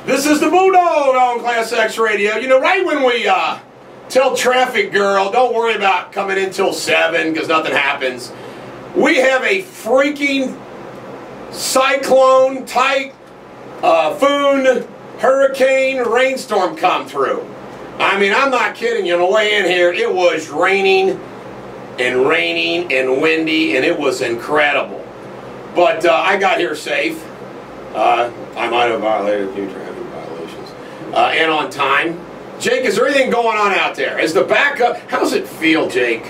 This is the Bulldog on ClassX Radio. You know, right when we tell Traffic Girl, don't worry about coming in till 7 because nothing happens, we have a freaking cyclone, typhoon, hurricane, rainstorm come through. I mean, I'm not kidding you. On the way in here, it was raining and windy, and it was incredible. But I got here safe. I might have violated a few traffic violations. And on time. Jake, is there anything going on out there? As the backup, how does it feel, Jake,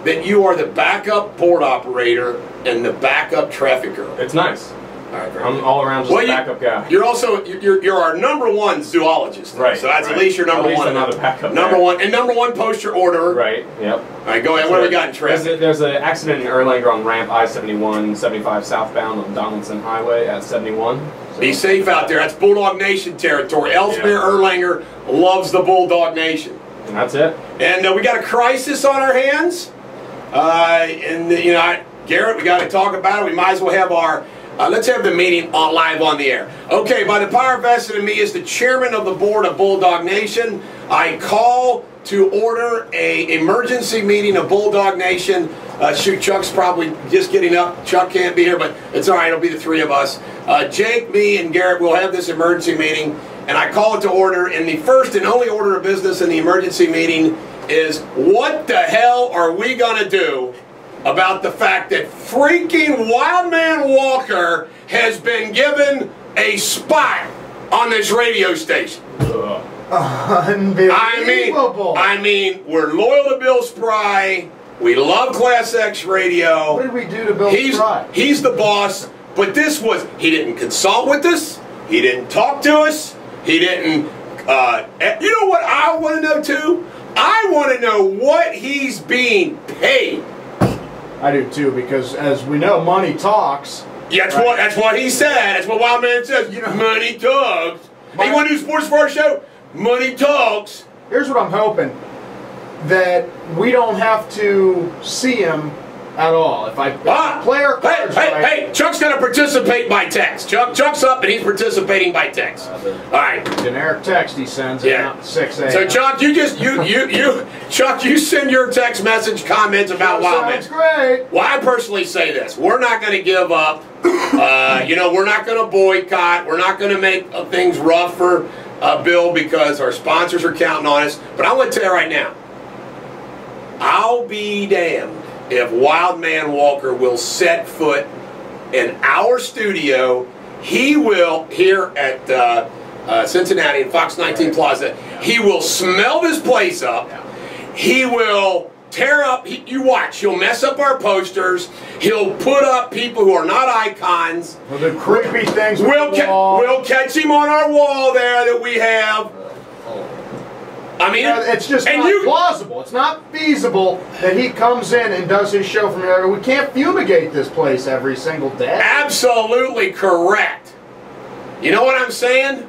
that you are the backup board operator and the backup traffic girl? It's nice. All right, I'm all around just a backup guy. You're also you're our #1 zoologist, though, right? So that's right. at least your #1. At least I'm not a backup. #1 and #1 poster order. Right. Yep. All right, go ahead. What do we got in traffic? There's an accident in Erlanger on ramp I-71, 75 southbound on Donaldson Highway at 71. So. Be safe out there. That's Bulldog Nation territory. Ellesmere, Erlanger loves the Bulldog Nation. And that's it. And we got a crisis on our hands. And you know, Garrett, we got to talk about it. We might as well have our. Let's have the meeting live on the air. Okay, by the power vested in me as the chairman of the board of Bulldog Nation, I call to order an emergency meeting of Bulldog Nation. Shoot, Chuck's probably just getting up. Chuck can't be here, but it's all right. It'll be the three of us. Jake, me, and Garrett will have this emergency meeting, and I call it to order. And the first and only order of business in the emergency meeting is, what the hell are we going to do about the fact that freaking Wildman Walker has been given a spot on this radio station? Unbelievable. I mean, we're loyal to Bill Spry. We love ClassX Radio. What did we do to Bill Spry? He's the boss, but this was, he didn't consult with us. He didn't talk to us. He didn't, you know what I want to know too? I want to know what he's being paid. I do too, because as we know, money talks. Yeah, that's what he said. That's what Wildman says. You know, money talks. Hey, you want to do sports for our show? Money talks. Here's what I'm hoping, that we don't have to see him at all. If I play our cards right. Hey, Chuck's going to participate by text. Chuck's up and he's participating by text. All right. Generic text he sends at 6 a.m. So Chuck, Chuck, you send your text message comments about Wildman. Sounds great. Well, I personally say this: we're not going to give up. You know, we're not going to boycott. We're not going to make things rough for Bill because our sponsors are counting on us. But I want to tell you right now, I'll be damned if Wildman Walker will set foot in our studio. He will, here at Cincinnati and Fox 19 Plaza, he will smell this place up. He will tear up, you watch, he'll mess up our posters. He'll put up people who are not icons. Well, the creepy things we'll catch him on our wall there that we have. I mean, it's just not plausible. It's not feasible that he comes in and does his show from here. We can't fumigate this place every single day. Absolutely correct. You know what I'm saying?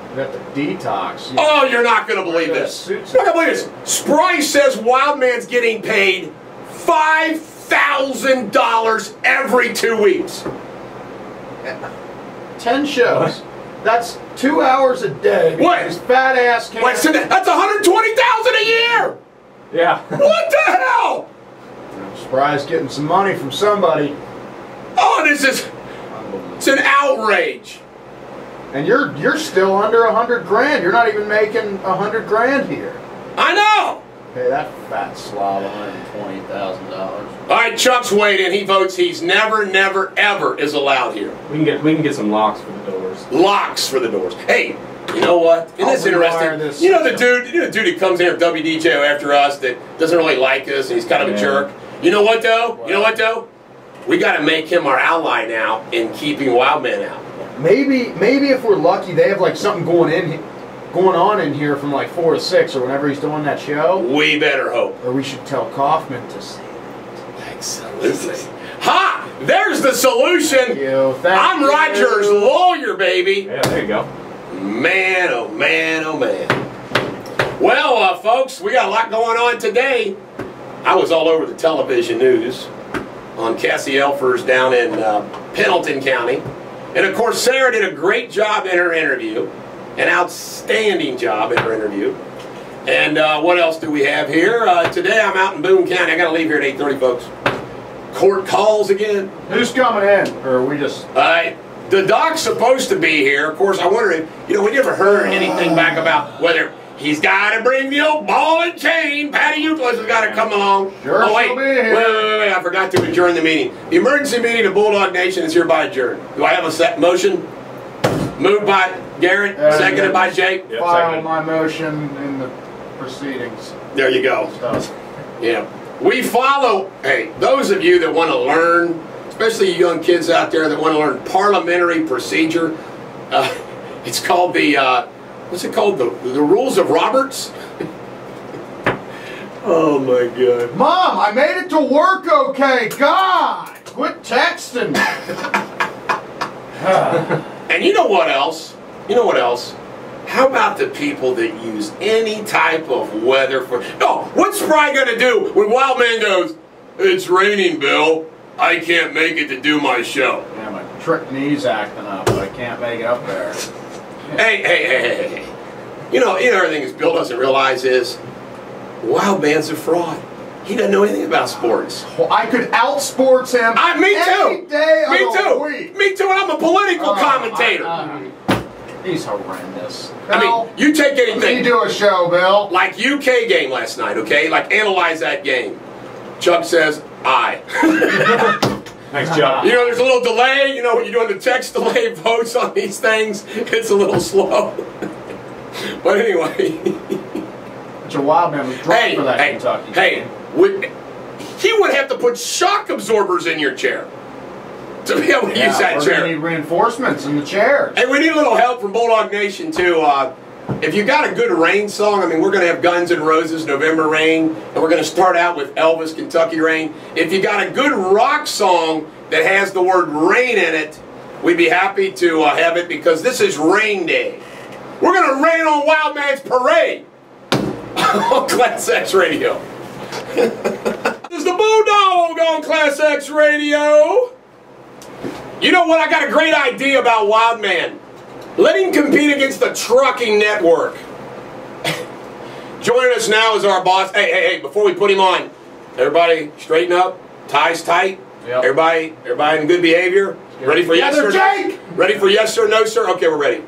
We got the detox. Oh, you're not going to believe this. You're not going to believe this. Spry says Wildman's getting paid $5,000 every 2 weeks. 10 shows. That's 2 hours a day. What? His fat ass can't. Wait, so that's $120,000 a year. Yeah. What the hell? Spry's getting some money from somebody. Oh, it's an outrage. And you're still under 100 grand. You're not even making 100 grand here. I know. Pay that fat slob $120,000. All right, Chuck's weighed in. He votes he's never, ever is allowed here. We can get some locks for the doors. Locks for the doors. Hey, you know what? Isn't this interesting? You know the dude who comes here at WDJO after us that doesn't really like us and he's kind of a jerk. You know what though? You know what though? We got to make him our ally now in keeping Wildman out. Maybe if we're lucky, they have like something going on in here from like 4 to 6 or whenever he's doing that show. We better hope. Or we should tell Kaufman to say that. Absolutely. Ha! There's the solution. Thank you. I'm Roger's lawyer, baby. Yeah, there you go. Man, oh man, oh man. Well, folks, we got a lot going on today. I was all over the television news on Cassie Elfers down in Pendleton County. And of course, Sarah did a great job in her interview. an outstanding job in her interview. And what else do we have here? Today I'm out in Boone County. I got to leave here at 8:30, folks. Court calls again. Who's coming in? Or are we just... The doc's supposed to be here. Of course, I wonder if, we never heard anything back about whether he's got to bring the old ball and chain. Patty Euclid has got to come along. Sure, oh, wait. she'll be here. Wait. I forgot to adjourn the meeting. The emergency meeting of Bulldog Nation is hereby adjourned. Do I have a motion? Moved by Garrett, seconded by Jake. Yep, File my motion in the proceedings. There you go. Stuff. Yeah. We follow, hey, those of you that want to learn, especially you young kids out there that want to learn parliamentary procedure, it's called the, what's it called? The Rules of Roberts? Oh my God. Mom, I made it to work okay. God, quit texting. And you know what else? You know what else? How about the people that use any type of weather for... Oh, what's Spry going to do when Wild Man goes, "It's raining, Bill. I can't make it to do my show." Yeah, my trick knee's acting up. I can't make it up there. Hey. You know, other thing Bill doesn't realize is Wild Man's a fraud. He doesn't know anything about sports. Well, I could outsports him Me too. any day of the week. Me too, and I'm a political commentator. He's horrendous. I mean, you take anything. You do a show, Bill. Like UK game last night, okay? Like, analyze that game. Chuck says, aye. Nice job. There's a little delay. When you're doing the text delay votes on these things, it's a little slow. But anyway. But your Wild Man was drunk for that Kentucky game. He would have to put shock absorbers in your chair to be able to use that we're chair. We need reinforcements in the chairs. Hey, we need a little help from Bulldog Nation, too. If you got a good rain song, we're going to have Guns N' Roses, November Rain, and we're going to start out with Elvis, Kentucky Rain. If you got a good rock song that has the word rain in it, we'd be happy to have it, because this is Rain Day. We're going to rain on Wild Man's Parade on ClassX Radio. This is the Bulldog on ClassX Radio. You know what? I got a great idea about Wild Man. Let him compete against the trucking network. Joining us now is our boss. Hey, before we put him on, everybody straighten up, ties tight. Yep. Everybody in good behavior. Ready for yes or no? Ready for yes or no, sir? Okay, we're ready.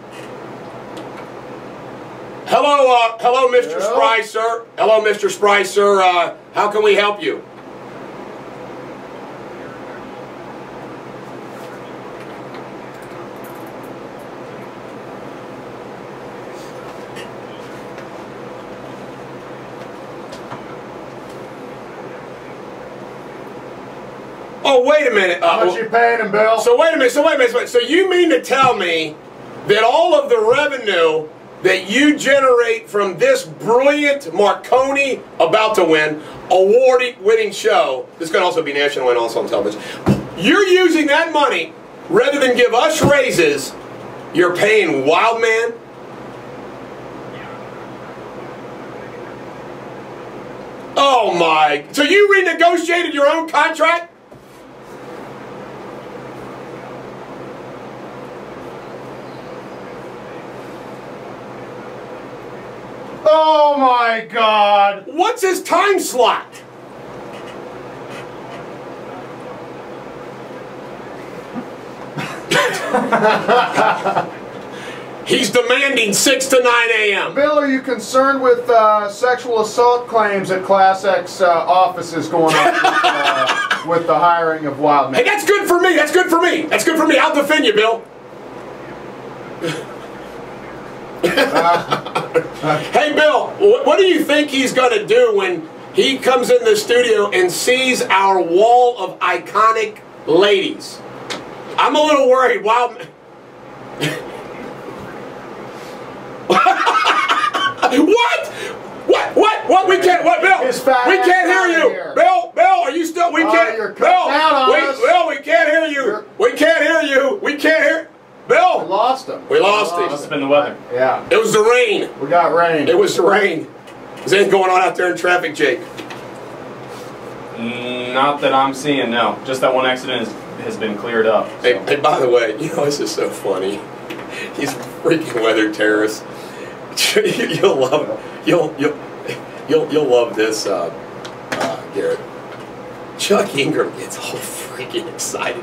Hello, Mr. Spry, sir. Hello, Mr. Spry, sir. How can we help you? Oh, wait a minute. How much you paying him, Bill? So wait a minute. So you mean to tell me that all of the revenue that you generate from this brilliant Marconi about to win award-winning show, this can also be national and also on television, you're using that money rather than give us raises, you're paying Wild Man? Oh my, so you renegotiated your own contract? Oh my God! What's his time slot? He's demanding 6 to 9 a.m. Bill, are you concerned with sexual assault claims at ClassX offices going on with the hiring of Wild Man? Hey, that's good for me. That's good for me. That's good for me. I'll defend you, Bill. Hey, Bill, what do you think he's going to do when he comes in the studio and sees our wall of iconic ladies? I'm a little worried. Wild Man. What? We can't. What, Bill? We can't hear you. Bill, are you still? We can't. Bill, we can't hear you. We can't hear you. We can't hear. Bill! We lost him. We lost him. Must have been the weather. Yeah. It was the rain. We got rain. It was the rain. Is anything going on out there in traffic, Jake? Not that I'm seeing, no. Just that one accident has been cleared up. So. Hey, by the way, this is so funny. He's freaking weather terrorists. You'll love you'll love this, Garrett. Chuck Ingram gets all freaking excited.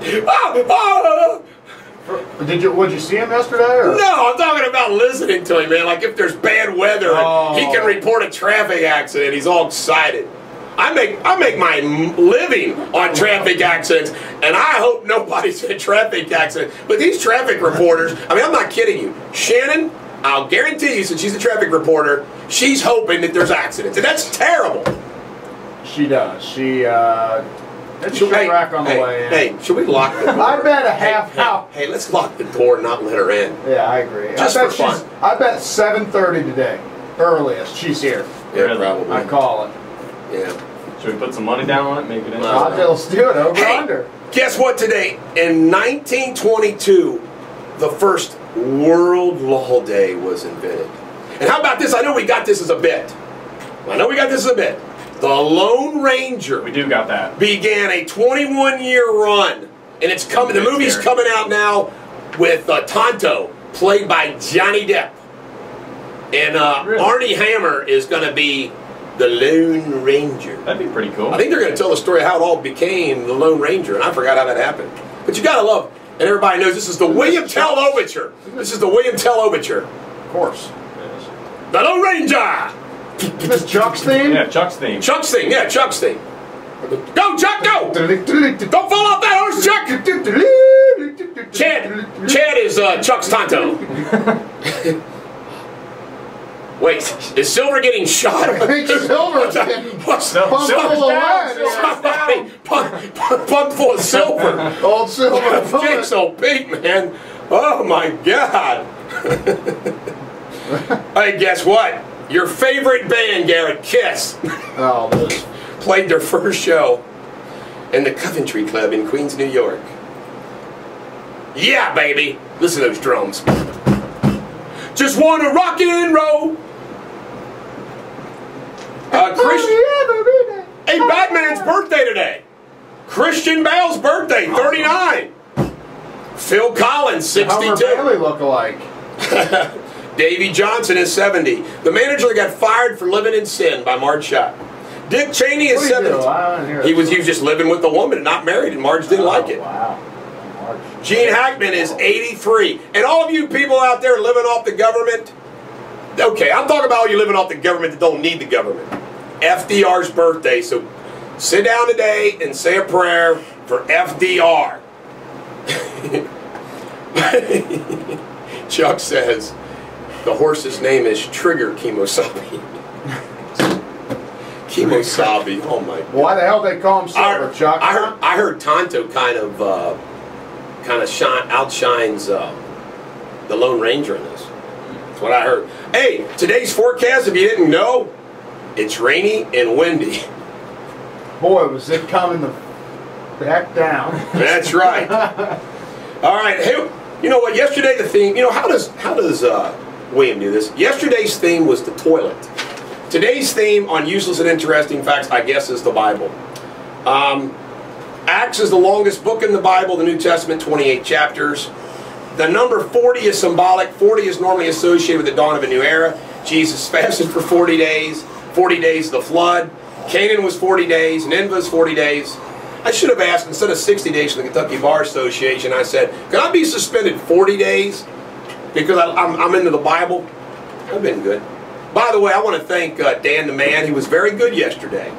Would you see him yesterday? Or? No, I'm talking about listening to him, man. Like if there's bad weather, and he can report a traffic accident. He's all excited. I make my living on traffic accidents, and I hope nobody's in a traffic accident. But these traffic reporters, I mean, I'm not kidding you. Shannon, I'll guarantee you, since she's a traffic reporter, she's hoping that there's accidents, and that's terrible. She does. She rack on the way in. Hey, should we lock the door? I bet a half hour. Hey, let's lock the door and not let her in. Yeah, I agree. Just for fun. I bet 7:30 today, earliest. She's here. Yeah, really? Probably. I call it. Yeah. Should we put some money down on it? Make it in? Let's do it. Over under. Guess what today? In 1922, the first World Law Day was invented. And how about this? I know we got this as a bit. The Lone Ranger. We do got that. Began a 21-year run, and it's coming. The movie's coming out now with Tonto, played by Johnny Depp, and really? Arnie Hammer is going to be the Lone Ranger. That'd be pretty cool. I think they're going to tell the story of how it all became the Lone Ranger, and I forgot how that happened. But you got to love, and everybody knows this is the William Tell Overture. This is the William Tell Overture. Of course. The Lone Ranger. This Chuck's theme? Yeah, Chuck's theme. Chuck's theme, yeah, Chuck's theme. Go, Chuck, go! Don't fall off that horse, Chuck! Chad is Chuck's Tonto. Wait, is Silver getting shot? I think Silver's getting pumped full of silver. Old Silver. Jake's so big, man. Oh, my God. Hey, guess what? Your favorite band, Garrett, Kiss, played their first show in the Coventry Club in Queens, New York. Yeah, baby. Listen to those drums. Just wanna rock and roll. Hey, Batman's birthday today. Christian Bale's birthday, 39. Phil Collins, 62. Bailey look-alike. Davey Johnson is 70. The manager got fired for living in sin by Marge Schott. Dick Cheney is 70. He was just living with a woman and not married, and Marge didn't like it. Wow. Gene Hackman is 83. And all of you people out there living off the government, okay, I'm talking about all you living off the government that don't need the government. FDR's birthday, so sit down today and say a prayer for FDR. Chuck says, the horse's name is Trigger Kemosabe. Kemosabe, oh my God. Why the hell they call him Silver, Chuck? I heard Tonto kind of outshines the Lone Ranger in this. That's what I heard. Hey, today's forecast, if you didn't know, it's rainy and windy. Boy, was it coming the back down. That's right. All right, hey, you know what? Yesterday the theme. You know how does William do this? Yesterday's theme was the toilet. Today's theme on useless and interesting facts, I guess, is the Bible. Acts is the longest book in the Bible, the New Testament, 28 chapters. The number 40 is symbolic. 40 is normally associated with the dawn of a new era. Jesus fasted for 40 days. 40 days of the flood. Canaan was 40 days. Nineveh was 40 days. I should have asked, instead of 60 days from the Kentucky Bar Association, I said, can I be suspended 40 days? Because I'm into the Bible. I've been good. By the way, I want to thank Dan the Man. He was very good yesterday.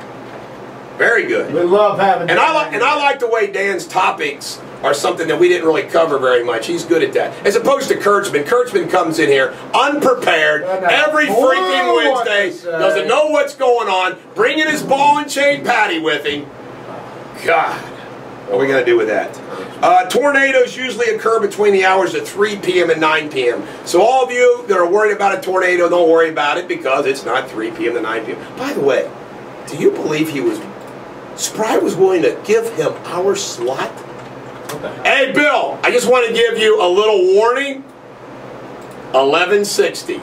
Very good. We love having and I like the way Dan's topics are something that we didn't really cover very much. He's good at that. As opposed to Kurtzman. Kurtzman comes in here unprepared every freaking Wednesday, doesn't know what's going on, bringing his ball and chain patty with him. God, what are we going to do with that? Tornadoes usually occur between the hours of 3 p.m. and 9 p.m. So all of you that are worried about a tornado, don't worry about it because it's not 3 p.m. to 9 p.m. By the way, do you believe Spry was willing to give him our slot? Hey, Bill, I just want to give you a little warning. 1160.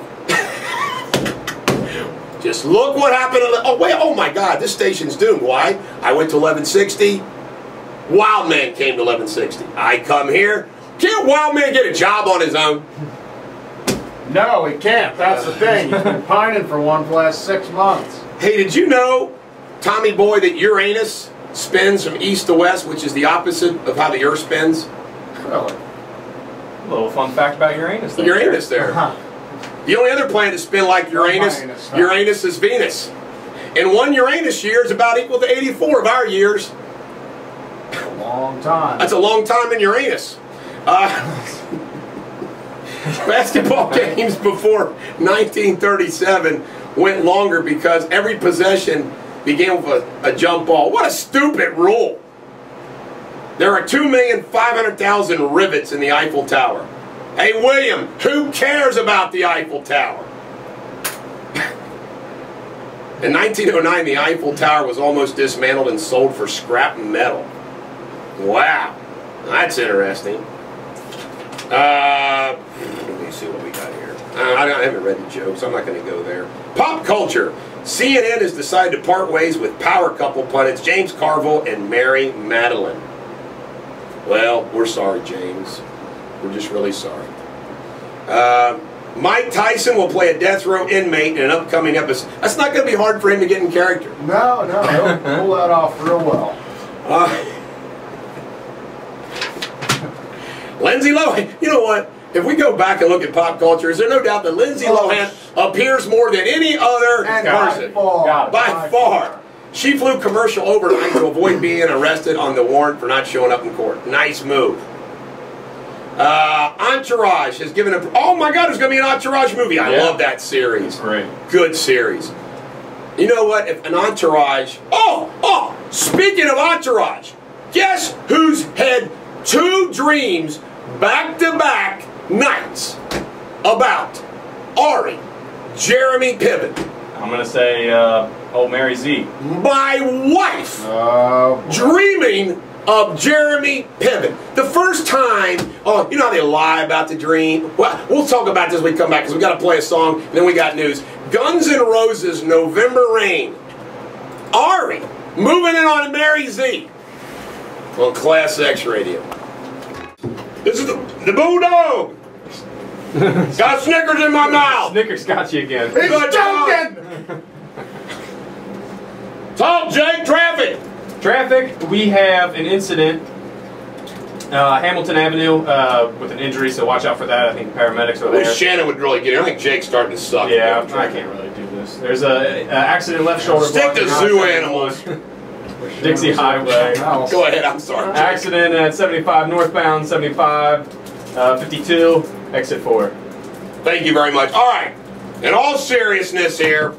Just look what happened. Oh, wait, oh my God, this station's doomed. Why? I went to 1160. Wildman came to 1160. I come here. Can't Wildman get a job on his own? No, he can't. That's the thing. He's been pining for one for the last 6 months. Hey, did you know, Tommy Boy, that Uranus spins from east to west, which is the opposite of how the Earth spins? Really? A little fun fact about Uranus. Uranus there. The only other planet to spin like Uranus, Uranus is Venus. And one Uranus year is about equal to 84 of our years. A long time. That's a long time in Uranus. Basketball games before 1937 went longer because every possession began with a jump ball. What a stupid rule. There are 2,500,000 rivets in the Eiffel Tower. Hey, William, who cares about the Eiffel Tower? In 1909, the Eiffel Tower was almost dismantled and sold for scrap metal. Wow, that's interesting. Let me see what we got here. I haven't read the jokes, I'm not going to go there. Pop culture. CNN has decided to part ways with power couple pundits James Carville and Mary Madeline. Well, we're sorry, James. We're just really sorry. Mike Tyson will play a death row inmate in an upcoming episode. That's not going to be hard for him to get in character. No, he'll pull that off real well. Lindsay Lohan, you know what? If we go back and look at pop culture, is there no doubt that Lindsay Lohan appears more than any other person? By far. She flew commercial overnight to avoid being arrested on the warrant for not showing up in court. Nice move. Entourage has given a... Oh my God, there's going to be an Entourage movie. I love that series. Great. Good series. You know what? If an Entourage... Oh! Speaking of Entourage, guess who's had 2 dreams back-to-back nights about Ari, Jeremy Piven? I'm going to say old Mary Z. My wife dreaming of Jeremy Piven. The first time, you know how they lie about the dream? Well, we'll talk about this when we come back because we got to play a song and then we got news. Guns N' Roses, November Rain. Ari, moving in on Mary Z on ClassX Radio. This is the Bulldog. Got Snickers in my mouth. Snickers got you again. He's joking! Talk, Jake. Traffic. Traffic, we have an incident, Hamilton Avenue, with an injury, so watch out for that. I think paramedics are there. Shannon would really get it. I think Jake's starting to suck. Yeah, I can't really do this. There's an accident left shoulder. Stick to zoo animals. Dixie Highway. Go ahead, I'm sorry. Jake. Accident at 75 northbound, 75, 52, exit 4. Thank you very much. All right, in all seriousness here,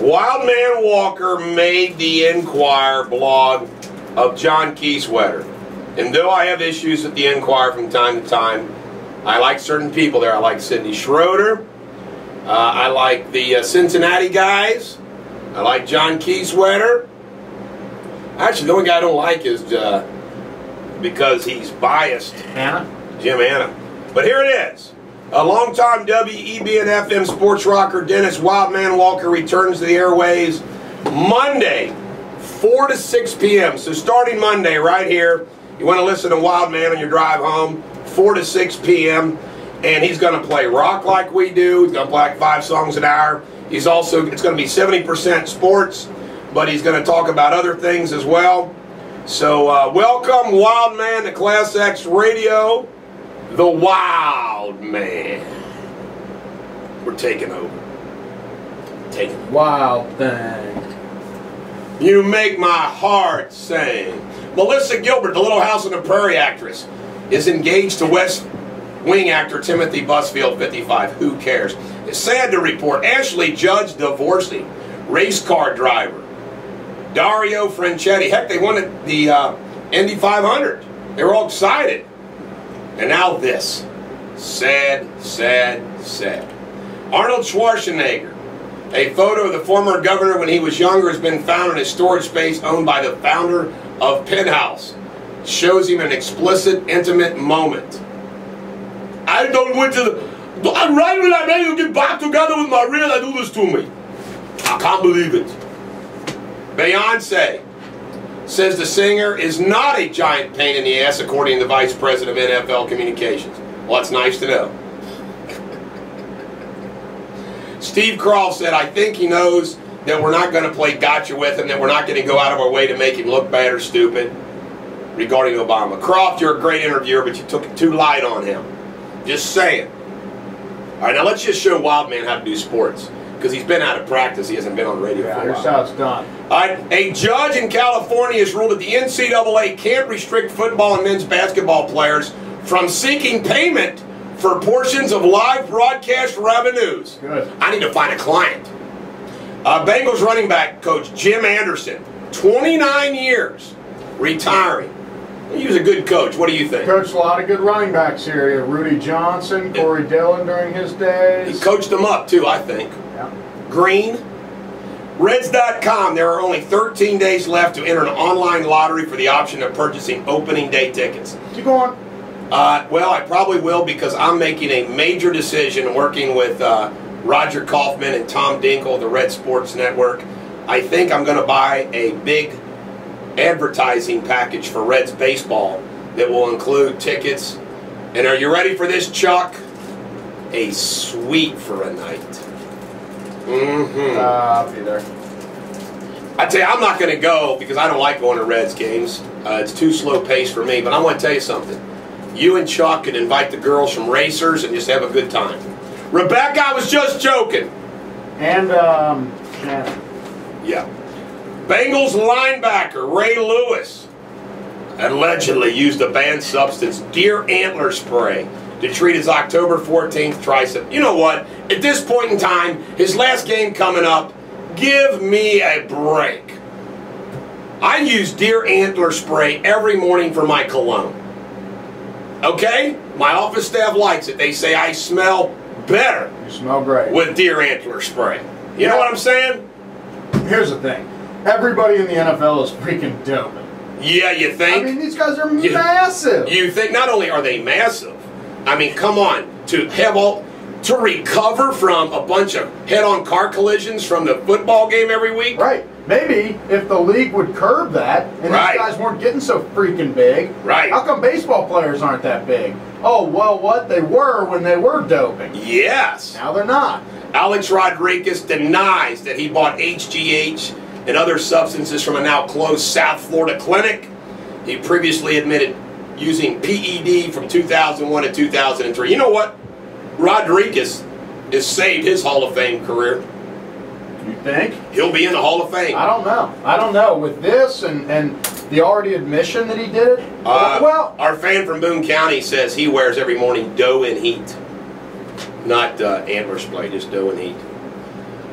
Wildman Walker made the Enquirer blog of John Kieswetter. And though I have issues with the Enquirer from time to time, I like certain people there. I like Sidney Schroeder. I like the Cincinnati guys. I like John Kieswetter. Actually, the only guy I don't like is, because he's biased, Jim Anna. But here it is. A longtime WEB and FM sports rocker Dennis Wildman Walker returns to the airways Monday, 4 to 6 p.m. So starting Monday right here, you want to listen to Wildman on your drive home, 4 to 6 p.m. And he's going to play rock like we do. He's going to play like 5 songs an hour. He's also, it's going to be 70% sports, but he's going to talk about other things as well. So welcome Wildman to ClassX Radio. The Wild Man. We're taking over. Taking over. Wild thing. You make my heart sing. Melissa Gilbert, the Little House on the Prairie actress, is engaged to West Wing actor Timothy Busfield, 55. Who cares? It's sad to report Ashley Judge divorcing race car driver Dario Franchetti. Heck, they won the Indy 500. They were all excited. And now this. Sad, sad, sad. Arnold Schwarzenegger. A photo of the former governor when he was younger has been found in a storage space owned by the founder of Penthouse. Shows him an explicit, intimate moment. I don't want to... Right when I made you get back together with my real, I do this to me. I can't believe it. Beyonce says the singer is not a giant pain in the ass, according to the Vice President of NFL Communications. Well, that's nice to know. Steve Croft said, I think he knows that we're not going to play gotcha with him, that we're not going to go out of our way to make him look bad or stupid regarding Obama. Croft, you're a great interviewer, but you took it too light on him. Just saying. All right, now let's just show Wildman how to do sports, because he's been out of practice. He hasn't been on radio for a while. Here's how it's done. All right, a judge in California has ruled that the NCAA can't restrict football and men's basketball players from seeking payment for portions of live broadcast revenues. Good. I need to find a client. Bengals running back coach Jim Anderson, 29 years, retiring. He was a good coach. What do you think? Coached a lot of good running backs here. Rudy Johnson, Corey Dillon during his days. He coached them up too, I think. Yeah. Green. Reds.com, there are only 13 days left to enter an online lottery for the option of purchasing opening day tickets. Keep going. Well, I probably will, because I'm making a major decision working with Roger Kaufman and Tom Dinkle of the Red Sports Network. I think I'm going to buy a big advertising package for Reds baseball that will include tickets. And are you ready for this, Chuck? A suite for a night. I'll be there. I tell you, I'm not going to go because I don't like going to Reds games. It's too slow paced for me. But I want to tell you something. You and Chuck could invite the girls from Racers and just have a good time. Rebecca, I was just joking. And Shannon. Yeah. Bengals linebacker Ray Lewis allegedly used a banned substance, deer antler spray, to treat his October 14th tricep. You know what? At this point in time, his last game coming up, give me a break. I use deer antler spray every morning for my cologne. Okay? My office staff likes it. They say I smell better. You smell great. With deer antler spray. You know what I'm saying? Here's the thing. Everybody in the NFL is freaking dope. Yeah, you think? I mean, these guys are massive. You think not only are they massive, I mean, come on, to recover from a bunch of head-on car collisions from the football game every week? Right. Maybe if the league would curb that and these guys weren't getting so freaking big. Right. How come baseball players aren't that big? Oh, well, what? They were when they were doping. Yes. Now they're not. Alex Rodriguez denies that he bought HGH and other substances from a now closed South Florida clinic. He previously admitted using PED from 2001 to 2003. You know what? Rodriguez has saved his Hall of Fame career. You think? He'll be in the Hall of Fame. I don't know. I don't know. With this and the already admission that he did it, well, our fan from Boone County says he wears every morning dough and heat. Not antler spray, just dough and heat.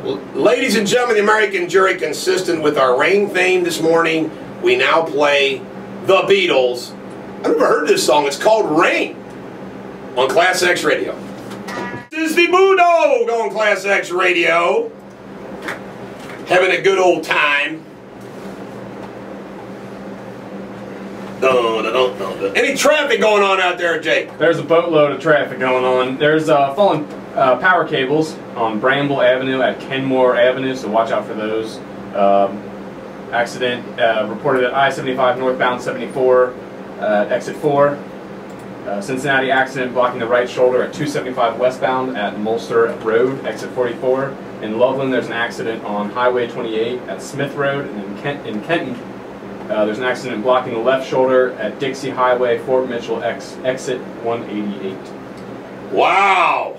Well, ladies and gentlemen, the American jury, consistent with our rain theme this morning, we now play The Beatles. I've never heard this song. It's called Rain on ClassX Radio. This is the Bulldog on ClassX Radio. Having a good old time. Any traffic going on out there, Jake? There's a boatload of traffic going on. There's fallen power cables on Bramble Avenue at Kenmore Avenue, so watch out for those. Accident reported at I-75 northbound 74, exit 4. Cincinnati accident blocking the right shoulder at 275 westbound at Mulster Road, exit 44. In Loveland, there's an accident on Highway 28 at Smith Road. And in Kenton, there's an accident blocking the left shoulder at Dixie Highway, Fort Mitchell, exit 188. Wow!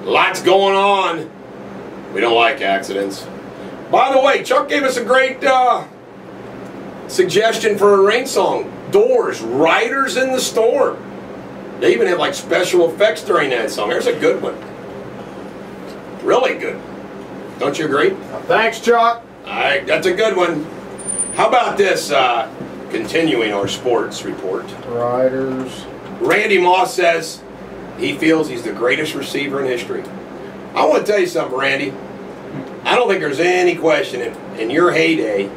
Lots going on. We don't like accidents. By the way, Chuck gave us a great suggestion for a rain song. Doors, Riders in the Storm. They even have like special effects during that song. There's a good one. Really good. Don't you agree? Thanks, Chuck. That's a good one. How about this, continuing our sports report. Riders. Randy Moss says he feels he's the greatest receiver in history. I want to tell you something, Randy. I don't think there's any question in your heyday,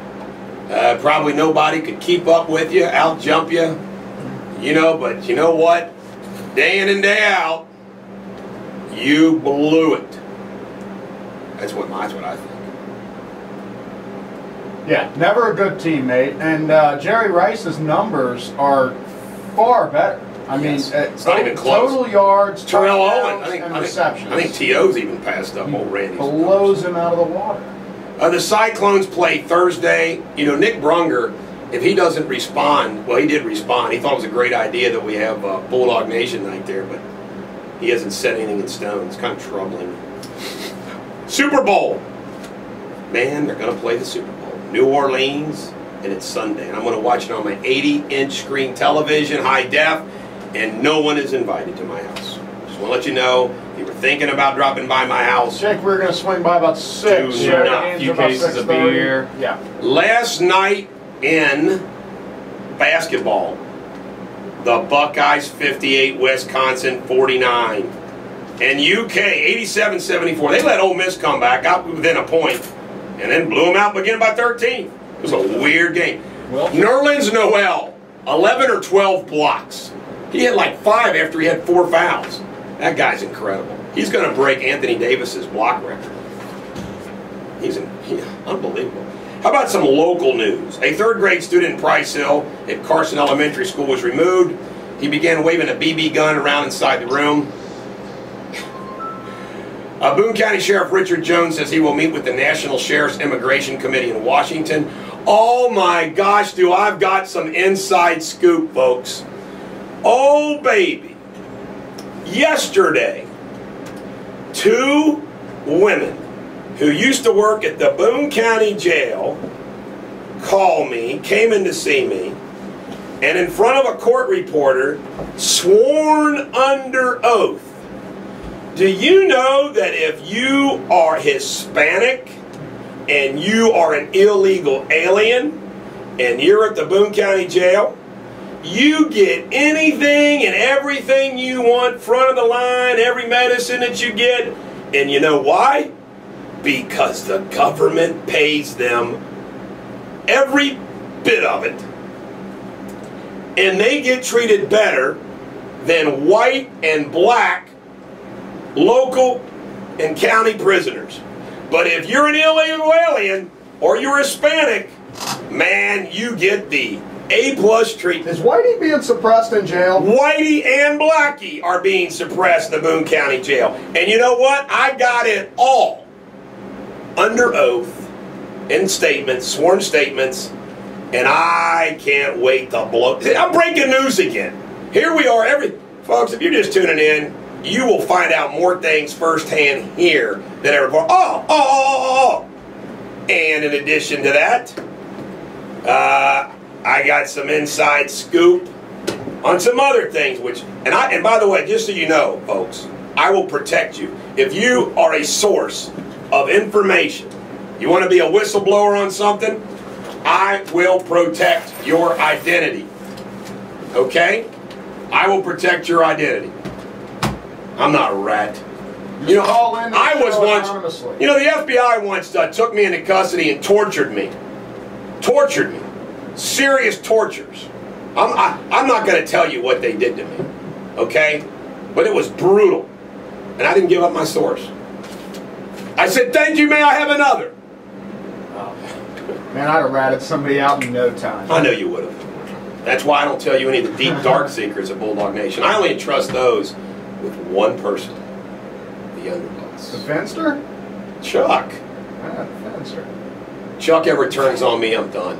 probably nobody could keep up with you, out-jump you, but you know what? Day in and day out, you blew it. That's what I think. Yeah, never a good teammate. And Jerry Rice's numbers are far better. I mean, it's not even close. Total yards, Terrell Owen, and receptions. I think T.O.'s even passed up old Randy's. Blows him out of the water. The Cyclones play Thursday. You know, Nick Brunger, if he doesn't respond, well, he did respond. He thought it was a great idea that we have Bulldog Nation night there, but he hasn't set anything in stone. It's kind of troubling. Super Bowl. Man, they're going to play the Super Bowl. New Orleans, and it's Sunday. And I'm going to watch it on my 80-inch screen television, high def, and no one is invited to my house. Just want to let you know, if you were thinking about dropping by my house, Jake, we're going to swing by about 6. Do not. A few cases of beer. Yeah. Last night in basketball, the Buckeyes 58, Wisconsin 49. And UK 87-74. They let Ole Miss come back, got within a point, and then blew them out again by 13. It was a weird game. Well, Nerlens Noel, 11 or 12 blocks. He had like 5 after he had 4 fouls. That guy's incredible. He's going to break Anthony Davis's block record. He's unbelievable. How about some local news? A 3rd grade student in Price Hill at Carson Elementary School was removed. He began waving a BB gun around inside the room. Boone County Sheriff Richard Jones says he will meet with the National Sheriff's Immigration Committee in Washington. Oh my gosh, do I've got some inside scoop, folks. Oh baby. Yesterday, 2 women who used to work at the Boone County Jail called me, came in to see me, and in front of a court reporter, sworn under oath. Do you know that if you are Hispanic and you are an illegal alien and you're at the Boone County Jail, you get anything and everything you want, front of the line, every medicine that you get. And you know why? Because the government pays them every bit of it. And they get treated better than white and black local and county prisoners. But if you're an illegal alien or you're Hispanic, man, you get the A+ treatment. Is Whitey being suppressed in jail? Whitey and Blackie are being suppressed in the Boone County Jail. And you know what? I got it all under oath in statements, sworn statements, and I can't wait to blow. I'm breaking news again. Here we are. Folks, if you're just tuning in, you will find out more things firsthand here than ever before. And in addition to that, I got some inside scoop on some other things. And by the way, just so you know, folks, I will protect you. If you are a source of information, you want to be a whistleblower on something, I will protect your identity. Okay? I will protect your identity. I'm not a rat. You know, I was once, you know, the FBI once took me into custody and tortured me. Tortured me. Serious tortures. I'm not going to tell you what they did to me. Okay? But it was brutal. And I didn't give up my source. I said, thank you, may I have another? Man, I'd have ratted somebody out in no time. I know you would have. That's why I don't tell you any of the deep, dark secrets of Bulldog Nation. I only entrust those with one person, the underboss. The Fenster? Chuck. Ah, the Fenster. Chuck ever turns on me, I'm done.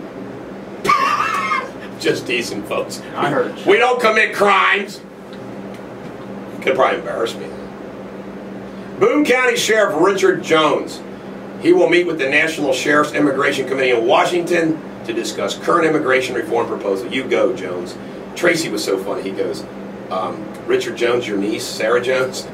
Just decent, folks. I heard you. We don't commit crimes. Could probably embarrass me. Boone County Sheriff Richard Jones. He will meet with the National Sheriff's Immigration Committee in Washington to discuss current immigration reform proposal. You go, Jones. Tracy was so funny. He goes, Richard Jones, your niece, Sarah Jones.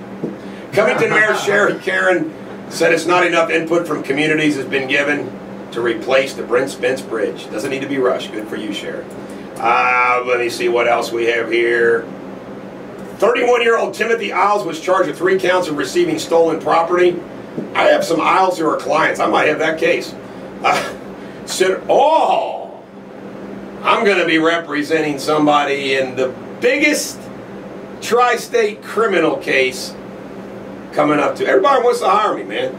Covington Mayor Sherry Karen said it's not enough input from communities has been given to replace the Brent Spence Bridge. Doesn't need to be rushed. Good for you, Sherry. Let me see what else we have here. 31-year-old Timothy Isles was charged with 3 counts of receiving stolen property. I have some Isles who are clients. I might have that case. I'm going to be representing somebody in the biggest tri-state criminal case coming up to. Everybody wants to hire me, man.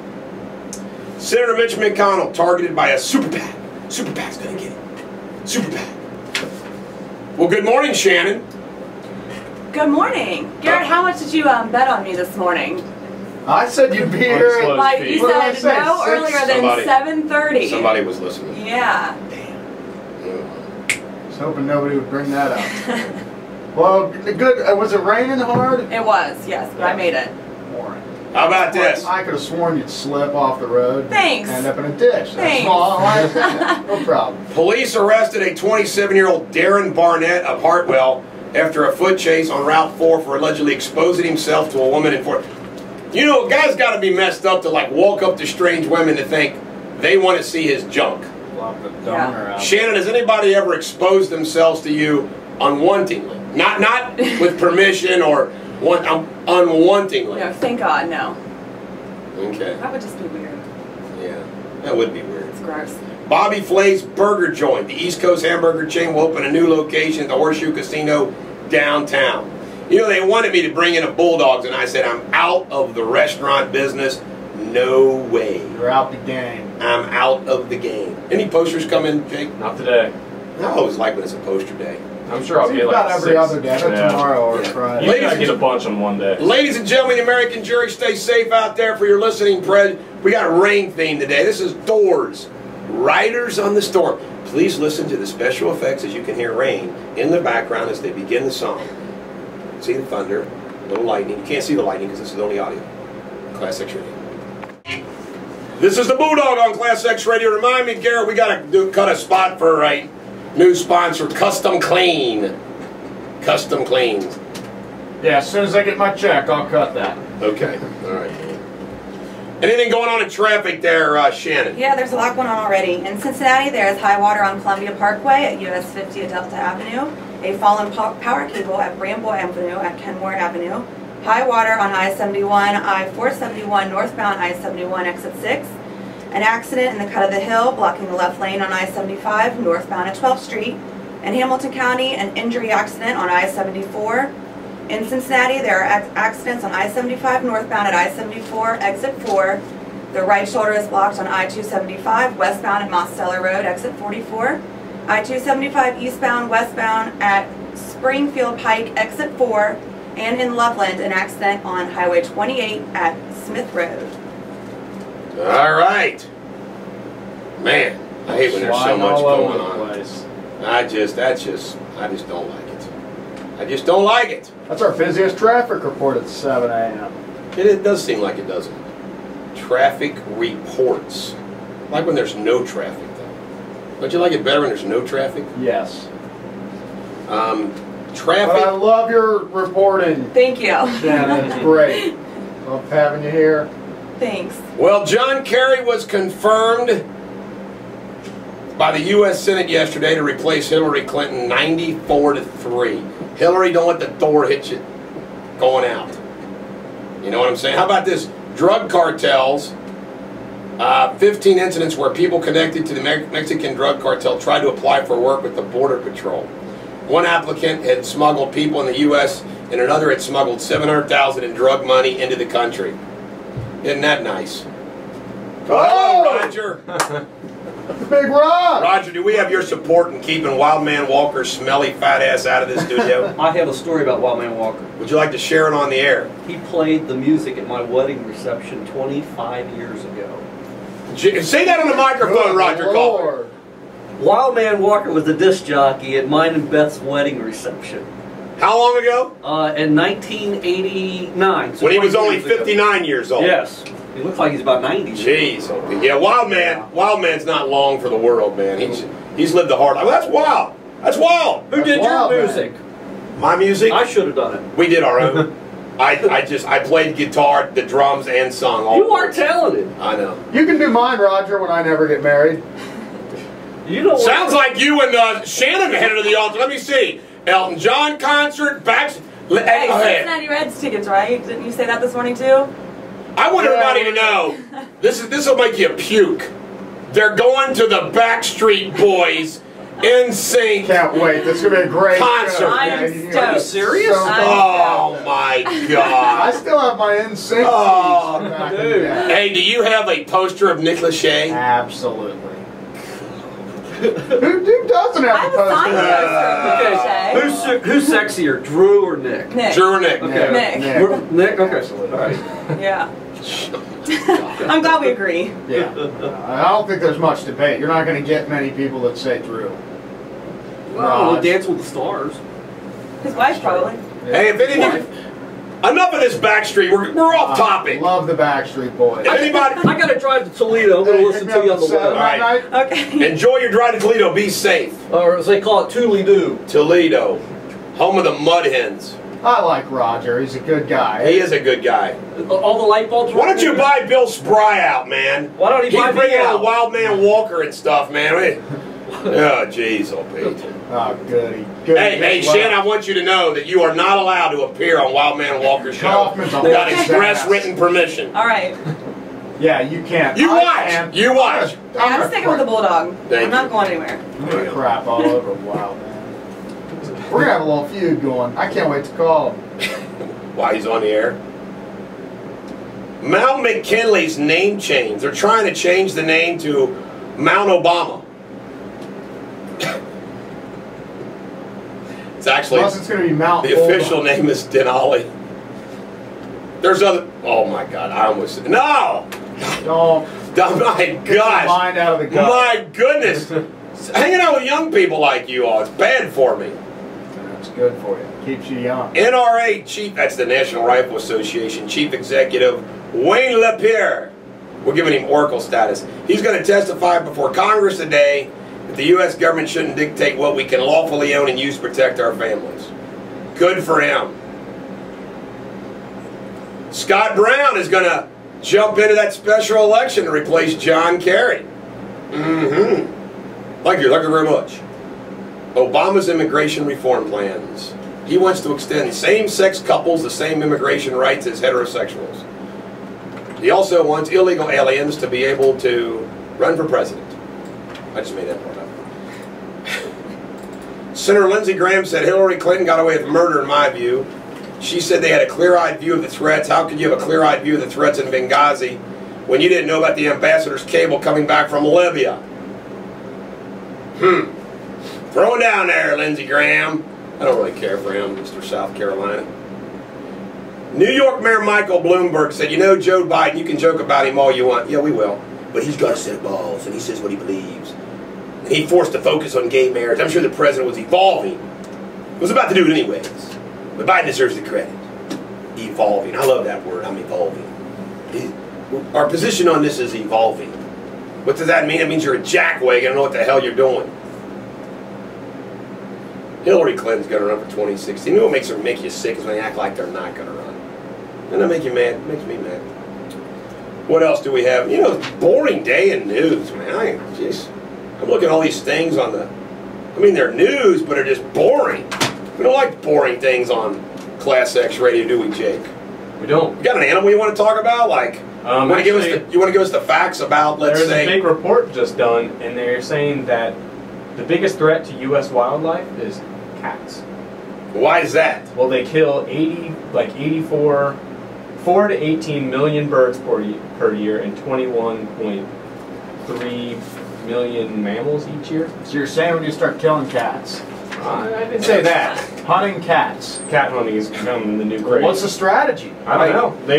Senator Mitch McConnell targeted by a super PAC. Super PAC's going to get it. Super PAC. Well, good morning, Shannon. Good morning. Garrett, how much did you bet on me this morning? I said you'd be here. Like you said no earlier than 7:30. Somebody was listening. Yeah. I was hoping nobody would bring that up. Well, good. Was it raining hard? It was, yes, but I made it. How about this? I could have sworn you'd slip off the road. Thanks. And end up in a ditch. Thanks. No problem. Police arrested a 27-year-old Darren Barnett of Hartwell after a foot chase on Route 4 for allegedly exposing himself to a woman in Fort. You know, a guy's got to be messed up to like walk up to strange women to think they want to see his junk. Yeah. Shannon, has anybody ever exposed themselves to you unwantingly? Not with permission or unwantingly? No, thank God, no. Okay. That would just be weird. Yeah, that would be weird. It's gross. Bobby Flay's Burger Joint, the East Coast hamburger chain, will open a new location at the Horseshoe Casino downtown. You know, they wanted me to bring in a Bulldogs, and I said, I'm out of the restaurant business. No way. You're out the game. I'm out of the game. Any posters come in, Jake? Not today. I always like when it's a poster day. I'm sure I'll get like about every 6. other day. Tomorrow or Friday. You gotta get a bunch on one day. Ladies and gentlemen, the American jury, stay safe out there for your listening. We got a rain theme today. This is Doors, Riders on the Storm. Please listen to the special effects as you can hear rain in the background as they begin the song. See the thunder, a little lightning. You can't see the lightning because this is only audio. ClassX Radio. This is the Bulldog on ClassX Radio. Remind me, Garrett, we got to cut a spot for a new sponsor, Custom Clean. Custom Clean. Yeah, as soon as I get my check, I'll cut that. Okay, all right. Anything going on in traffic there, Shannon? Yeah, there's a lot going on already. In Cincinnati, there is high water on Columbia Parkway at US 50 at Delta Avenue, a fallen power cable at Bramble Avenue at Kenmore Avenue, high water on I-71, I-471 northbound I-71 exit 6, an accident in the cut of the hill blocking the left lane on I-75 northbound at 12th Street. In Hamilton County, an injury accident on I-74. In Cincinnati, there are accidents on I-75 northbound at I-74 exit 4. The right shoulder is blocked on I-275 westbound at Mosteller Road exit 44. I-275 eastbound westbound at Springfield Pike exit 4. And in Loveland, an accident on Highway 28 at Smith Road. All right. Man, I hate when there's so much going on. I just don't like it. I just don't like it. That's our busiest traffic report at 7 a.m. It does seem like it doesn't. Traffic reports. Like when there's no traffic, though. Don't you like it better when there's no traffic? Yes. Traffic. But I love your reporting. Thank you. Shannon, it's great. Love having you here. Thanks. Well, John Kerry was confirmed by the U.S. Senate yesterday to replace Hillary Clinton 94-3. Hillary, don't let the door hit you going out. You know what I'm saying? How about this? Drug cartels. 15 incidents where people connected to the Mexican drug cartel tried to apply for work with the Border Patrol. One applicant had smuggled people in the U.S. and another had smuggled $700,000 in drug money into the country. Isn't that nice? Oh, Roger. Big Rod. Roger, do we have your support in keeping Wildman Walker's smelly fat ass out of the studio? I have a story about Wildman Walker. Would you like to share it on the air? He played the music at my wedding reception 25 years ago. Say that on the microphone, Roger Culver. Wildman Walker was a disc jockey at mine and Beth's wedding reception. How long ago? In 1989. So when he was only years ago. 59 years old. Yes. He looks like he's about 90. Jeez. Yeah, Wildman's not long for the world, man. He's lived a hard life. Well, that's wild. That's wild. Who did your music? My music? I should have done it. We did our own. I played guitar, the drums, and sung all. You are talented. I know. You can do mine, Roger, when I never get married. You know. Sounds like you and Shannon headed to the altar. Let me see. Elton John concert, Hey, Cincinnati Reds tickets, right? Didn't you say that this morning too? I want everybody to know, this will make you puke. They're going to the Backstreet Boys in sync. Can't wait. This is going to be a great concert. I'm Are you serious? Oh my God. I still have my NSYNC. Oh, dude. Hey, do you have a poster of Nick Lachey? Absolutely. Who doesn't I have have a a signed poster? poster. Who's sexier, Drew or Nick? Nick. Drew or Nick? Okay. Nick. Nick? Okay. All right. Yeah. I'm glad we agree. Yeah. I don't think there's much debate. You're not going to get many people that say Drew. Well, Raj. Dance with the Stars. His wife probably. Yeah. Hey, if any of you, enough of this Backstreet. We're off topic. Love the Backstreet Boys. If anybody, I gotta drive to Toledo. I'm gonna listen to you on the way. All right. Okay. enjoy your drive to Toledo. Be safe. Or as they call it, Tooley-Doo. Toledo, home of the Mud Hens. I like Roger. He's a good guy. He is a good guy. All the light bulbs. Why don't you buy Bill Spry out, man? Why don't he He's buy me bringing out? out Wild Man Walker and stuff, man. Oh, jeez, oh, Pete. Oh, goody. Good. Hey, Shan, I want you to know that you are not allowed to appear on Wild Man Walker's show Kaufman's a without horse express ass. written permission. All right. Yeah, you can't. You I watch. can. You watch. I'm sticking with the Bulldog. Thank I'm not you. going anywhere. I'm gonna crap all over Wild Man. We're gonna have a little feud going. I can't wait to call him. While he's on the air. Mount McKinley's name change. They're trying to change the name to Mount Obama. It's actually, Plus, it's gonna be Mount. the Bulldog. official name is Denali. There's other, oh my God, I almost, no! Don't Oh my get your gosh! mind out of the gut. My goodness! Hanging out with young people like you all, it's bad for me. It's good for you. Keeps you young. NRA Chief, that's the National Rifle Association, Chief Executive Wayne LaPierre. We're giving him Oracle status. He's going to testify before Congress today that the U.S. government shouldn't dictate what we can lawfully own and use to protect our families. Good for him. Scott Brown is going to jump into that special election to replace John Kerry. Thank you very much. Obama's immigration reform plans. He wants to extend same-sex couples the same immigration rights as heterosexuals. He also wants illegal aliens to be able to run for president. I just made that part up. Senator Lindsey Graham said Hillary Clinton got away with murder, in my view. She said they had a clear-eyed view of the threats. How could you have a clear-eyed view of the threats in Benghazi when you didn't know about the ambassador's cable coming back from Libya? Throw it down there, Lindsey Graham. I don't really care for him, Mr. South Carolina. New York Mayor Michael Bloomberg said, you know, Joe Biden, you can joke about him all you want. Yeah, we will. But he's got a set of balls, and he says what he believes. And he forced to focus on gay marriage. I'm sure the president was evolving. He was about to do it anyways. But Biden deserves the credit. Evolving. I love that word. I'm evolving. Our position on this is evolving. What does that mean? It means you're a jackwagon. I don't know what the hell you're doing. Hillary Clinton's going to run for 2016. You know what makes you sick is when they act like they're not going to run. Doesn't that make you mad? It makes me mad. What else do we have? You know, boring day in news, man. I'm looking at all these things on the... I mean, they're news, but they're just boring. We don't like boring things on ClassX radio, do we, Jake? We don't. You got an animal you want to talk about? Like, you want to give us the facts about, let's say... There's a big report just done, and they're saying that the biggest threat to U.S. wildlife is cats. Why is that? Well, they kill 4 to 18 million birds per year and 21.3 million mammals each year. So you're saying when you start killing cats? I didn't Say that. Hunting cats. Cat hunting is becoming the new craze. What's the strategy? I don't know.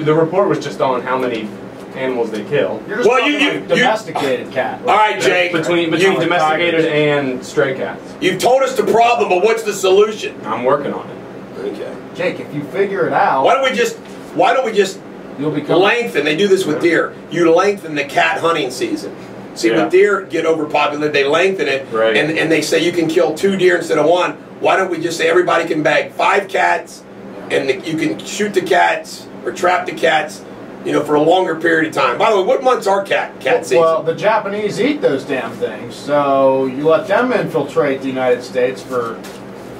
The report was just on how many animals they kill. You're just talking like domesticated cat. All right, Jake. Between domesticated and stray cats. You've told us the problem, but what's the solution? I'm working on it. Okay. Jake, if you figure it out, Why don't we just you'll become lengthen? They do this with deer. You lengthen the cat hunting season. See, Yeah. when deer get overpopulated, they lengthen it, Right. and they say you can kill 2 deer instead of 1. Why don't we just say everybody can bag 5 cats, and you can shoot the cats or trap the cats, you know, for a longer period of time. By the way, what months are cat season? Well, the Japanese eat those damn things, so you let them infiltrate the United States for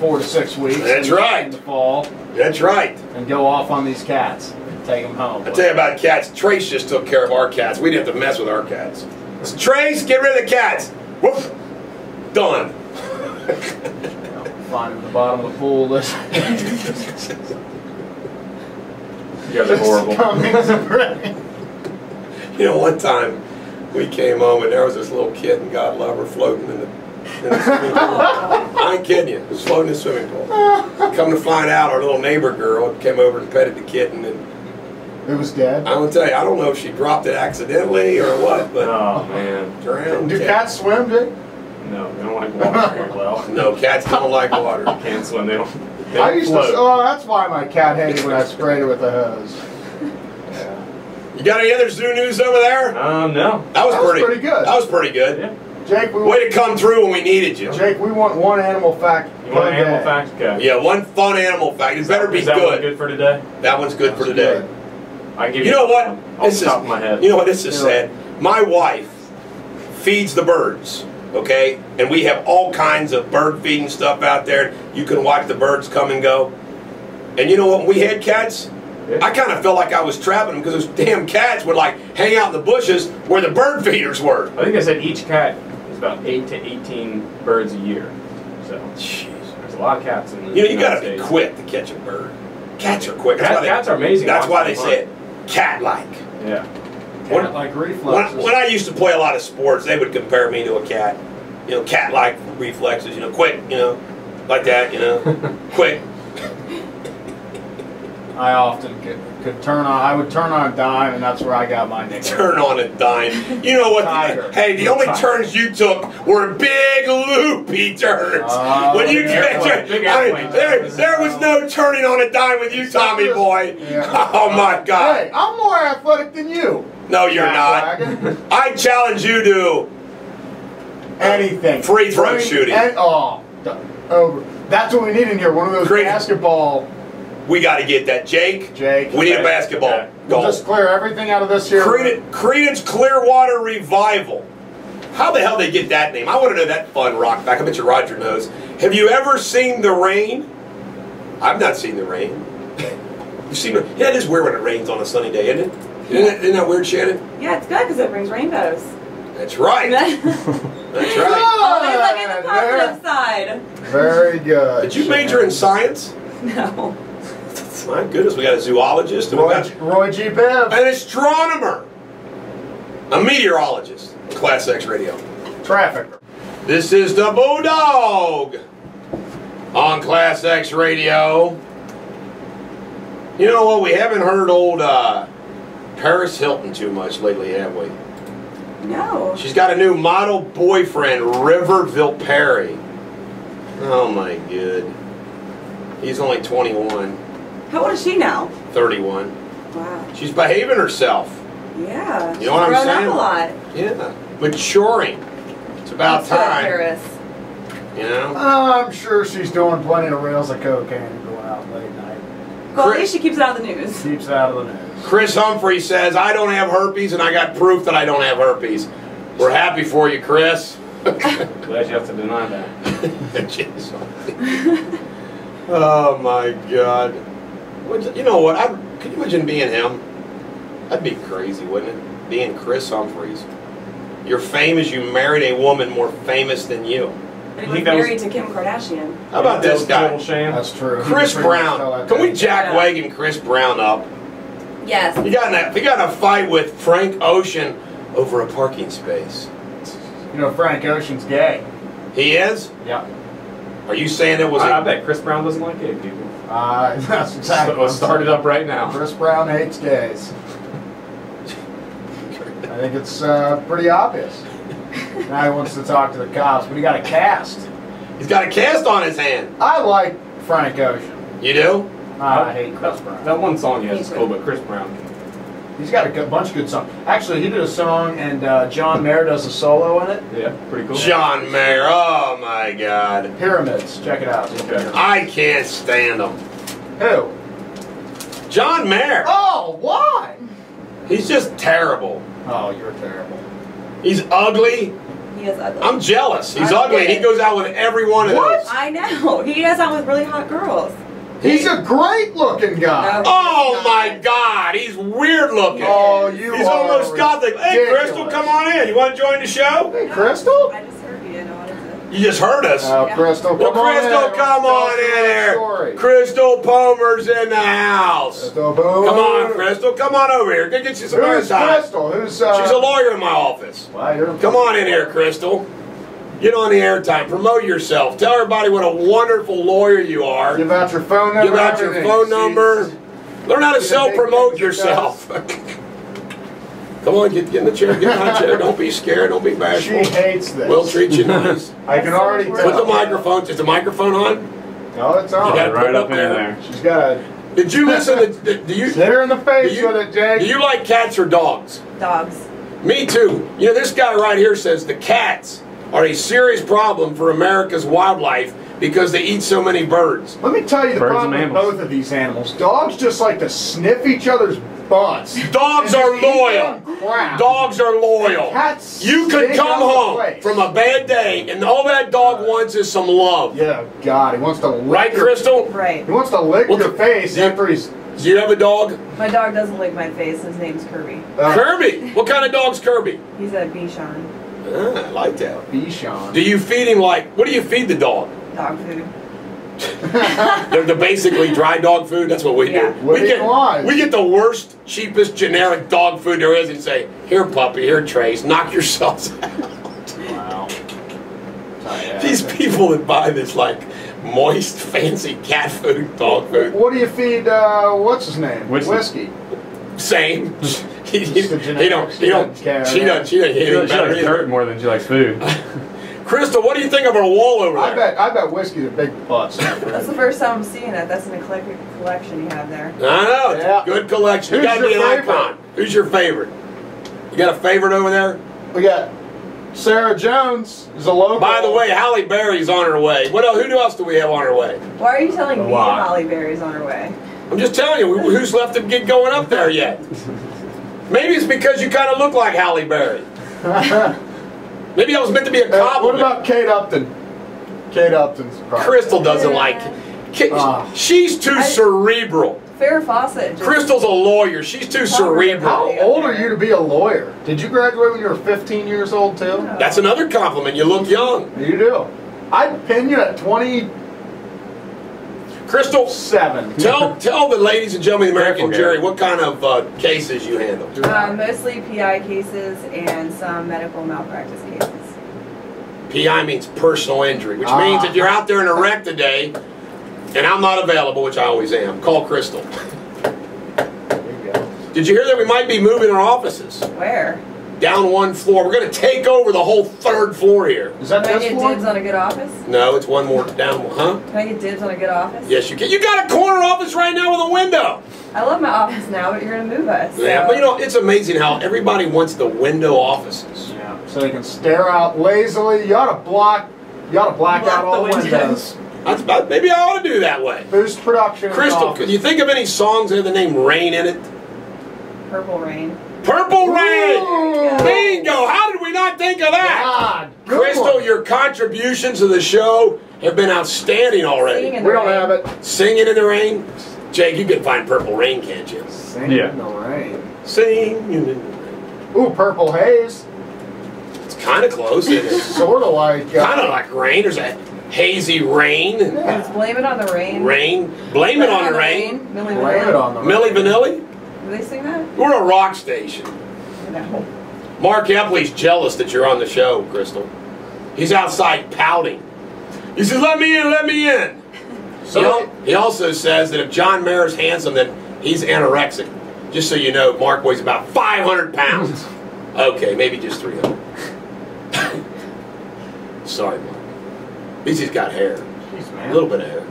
4 to 6 weeks. That's right. In the fall, That's right. and go off on these cats and take them home. I tell you about cats. Trace just took care of our cats. We didn't have to mess with our cats. So, Trace, get rid of the cats. Woof. Done. Find them at the bottom of the pool. Listen. You guys are horrible. You know, one time We came home and there was this little kitten, God love her, floating in the swimming pool. I ain't kidding you. It was floating in the swimming pool. Come to find out, our little neighbor girl came over and petted the kitten, and it was dead. I'm gonna tell you, I don't know if she dropped it accidentally or what, but oh man, drowned. Do cats swim, Jake? No, they don't like water very well. No, cats don't like water. They can't swim. They don't. I used to. Oh, that's why my cat hated when I sprayed it with a hose. Yeah. You got any other zoo news over there? No. That was pretty good. That was pretty good. Yeah. Jake, way to come through when we needed you. Jake, we want one animal fact. You want an animal fact? Okay. Yeah, one fun animal fact. It better be Is that good. one good for today? That one's good for today. Good. I give you know what? Off the top of my head. You know what? This is sad. My wife feeds the birds. Okay, and we have all kinds of bird feeding stuff out there. You can watch the birds come and go. And you know what? When we had cats, I kind of felt like I was trapping them because those damn cats would like hang out in the bushes where the bird feeders were. I think I said each cat is about 8 to 18 birds a year. So, jeez, there's a lot of cats in the you got to be quick to catch a bird. Cats are quick. Cats are amazing. That's why they say it cat-like. Yeah. Cat-like reflexes. When I used to play a lot of sports, they would compare me to a cat. You know, cat-like reflexes. You know, quick. You know, like that. You know, quick. I often could turn on. I would turn on a dime, and that's where I got my nickname. Turn on a dime. You know what? Hey, the only turns you took were big loopy turns. When you there was no turning on a dime with you, Tommy boy. Yeah. Oh my God. Hey, I'm more athletic than you. No, you're not. I challenge you to anything. Free throw shooting. That's what we need in here. One of those basketball. We got to get that, Jake. We need a basketball. Okay. We'll just clear everything out of this here. Credence Clearwater Revival. How the hell did they get that name? I want to know that fun rock back. I bet you Roger knows. Have you ever seen the rain? I've not seen the rain. You've seen it? Yeah, it is weird when it rains on a sunny day, isn't it? Isn't that weird, Shannon? Yeah, it's good because it brings rainbows. That's right. That's right. Always look at the positive side. Very good. Did you major in science? No. My goodness, we got a zoologist, and Roy G. Biv, an astronomer, a meteorologist, ClassX Radio. Traffic. This is the Bulldog on ClassX Radio. You know what? We haven't heard old Paris Hilton too much lately, have we? No. She's got a new model boyfriend, Riverville Perry. Oh my good. He's only 21. How old is she now? 31. Wow. She's behaving herself. Yeah. You know what I'm saying? Grown up a lot. Yeah. Maturing. It's about time. Paris. You know? I'm sure she's doing plenty of rails of cocaine and going out late night. Well, at least she keeps it out of the news. Keeps it out of the news. Chris Humphrey says, I don't have herpes and I got proof that I don't have herpes. We're happy for you, Chris. Glad you have to deny that. Oh my God. You know what? Could you imagine being him? That'd be crazy, wouldn't it? Being Chris Humphreys. You're famous, you married a woman more famous than you. And he was married to Kim Kardashian. How about this guy? That's true. Chris Brown. Can we jack wagon Chris Brown up? Yes. He got in a fight with Frank Ocean over a parking space. You know Frank Ocean's gay. He is? Yeah. Are you saying it was? I bet Chris Brown doesn't like gay people. That's exactly. Let's start it up right now. Chris Brown hates gays. I think it's pretty obvious. Now he wants to talk to the cops, but he got a cast. He's got a cast on his hand. I like Frank Ocean. You do? I hate Chris Brown. That one song he has is cool, but Chris Brown. He's got a bunch of good songs. Actually, he did a song, and John Mayer does a solo in it. Yeah, pretty cool. John Mayer, oh my God. Pyramids, check it out. Okay. I can't stand him. Who? John Mayer. Oh, why? He's just terrible. Oh, you're terrible. He's ugly. He is ugly. I'm jealous. He's ugly, and he goes out with every one of those. I know. He goes out with really hot girls. He's a great-looking guy. No, Oh my God, he's weird looking. Oh, He's almost gothic. Hey, Crystal, come on in. You want to join the show? Hey, Crystal. I just heard you. What is it? You just heard us. Crystal, Well, come Crystal, on in. come on in here. Crystal Palmer's in the house. Crystal Palmer. Come on, Crystal. Come on over here. Get you some Who's airtime. Crystal? Who's She's a lawyer in my office. Well, Come on in here, Crystal. Get on the airtime. Promote yourself. Tell everybody what a wonderful lawyer you are. Give out your phone number. Give out your phone number. Learn how to self-promote yourself. Come on, get in the chair. Get in my chair. Don't be scared. Don't be bashful. She hates this. We'll treat you nice. I can already tell. Put the microphone. Is the microphone on? No, it's on. You gotta Right put it up in there. She's got a... Did you listen to... Do you, hit her in the face with it, Jake. Do you like cats or dogs? Dogs. Me too. You know, this guy right here says the cats are a serious problem for America's wildlife because they eat so many birds. Let me tell you the Birds problem and with both of these animals. Dogs just like to sniff each other's butts. Dogs and are just eat loyal. them crap. Dogs are loyal. Cats You could stink come out the home place. from a bad day and all that dog wants is some love. Yeah, God, he wants to lick Right, your, Crystal? Right. He wants to lick Well, your face after he's... Do you have a dog? My dog doesn't lick my face. His name's Kirby. Kirby. What kind of dog's Kirby? He's a Bichon. Ah, I like that. Bichon. Do you feed him what do you feed the dog? Dog food. They're basically dry dog food. That's what we do. Yeah. What do you want? We get the worst, cheapest, generic dog food there is and say, here, puppy, here, Trace, knock yourselves out. Wow. These people that buy this, like, moist, fancy cat food, dog food. What do you feed, what's his name? Whiskey. Same. He generic. don't, She doesn't care. she doesn't She anything better likes either. dirt more than she likes food. Crystal, what do you think of our wall over there? I bet whiskey's a big butts. That's the first time I'm seeing it. That's an eclectic collection you have there. I know, it's Yeah. a good collection. You Who's gotta be an your favorite? icon. Who's your favorite? You got a favorite over there? We got Sarah Jones is a local. By the way, Halle Berry's on her way. What else? Who else do we have on her way? Why are you telling A me lot. Holly Berry's on her way? I'm just telling you, who's left to get going up there yet? Maybe it's because you kind of look like Halle Berry. Maybe that was meant to be a What compliment. about Kate Upton? Kate Upton's probably. Crystal doesn't like it. She's too cerebral. Farrah Fawcett. Just Crystal's a lawyer. She's too cerebral. How old are you to be a lawyer? Did you graduate when you were 15 years old too? No. That's another compliment. You look young. You do. I'd pin you at 27. Crystal, tell the ladies and gentlemen of the American Careful, jury Gary. what kind of cases you handle. Mostly PI cases and some medical malpractice cases. PI means personal injury, which means if you're out there in a wreck today, and I'm not available, which I always am, call Crystal. Did you hear that we might be moving our offices? Where? Down one floor. We're going to take over the whole third floor here. Is that Can I this get one? dibs on a good office? No, it's one more down. Huh? Can I get dibs on a good office? Yes, you can. You got a corner office right now with a window. I love my office now, but you're going to move us. Yeah, so- but you know, it's amazing how everybody wants the window offices. Yeah. So they can stare out lazily. You ought to black out all the windows. Maybe I ought to do that way. Boost production. in the Crystal, office. can you think of any songs that have the name Rain in it? Purple Rain. Purple Rain! Ooh. Bingo! How did we not think of that? God, good Crystal, one. your contributions to the show have been outstanding already. Singing in We the don't rain. have it. Singing in the rain? Jake, you can find Purple Rain, can't you? Singing Yeah. in the rain. Singing in the rain. Ooh, Purple Haze. It's kind of close, isn't it? Sort of like. Kind of like rain. There's a hazy rain. Let's blame it on the rain. Rain. Blame it on the rain. Millie Blame it on the Milli Vanilli? Do they sing that? We're a rock station. No. Mark Epley's jealous that you're on the show, Crystal. He's outside pouting. He says, let me in, let me in. He also says that if John Mayer's handsome, then he's anorexic. Just so you know, Mark weighs about 500 pounds. Okay, maybe just 300. Sorry, Mark. At least he's got hair. Jeez, A man. little bit of hair.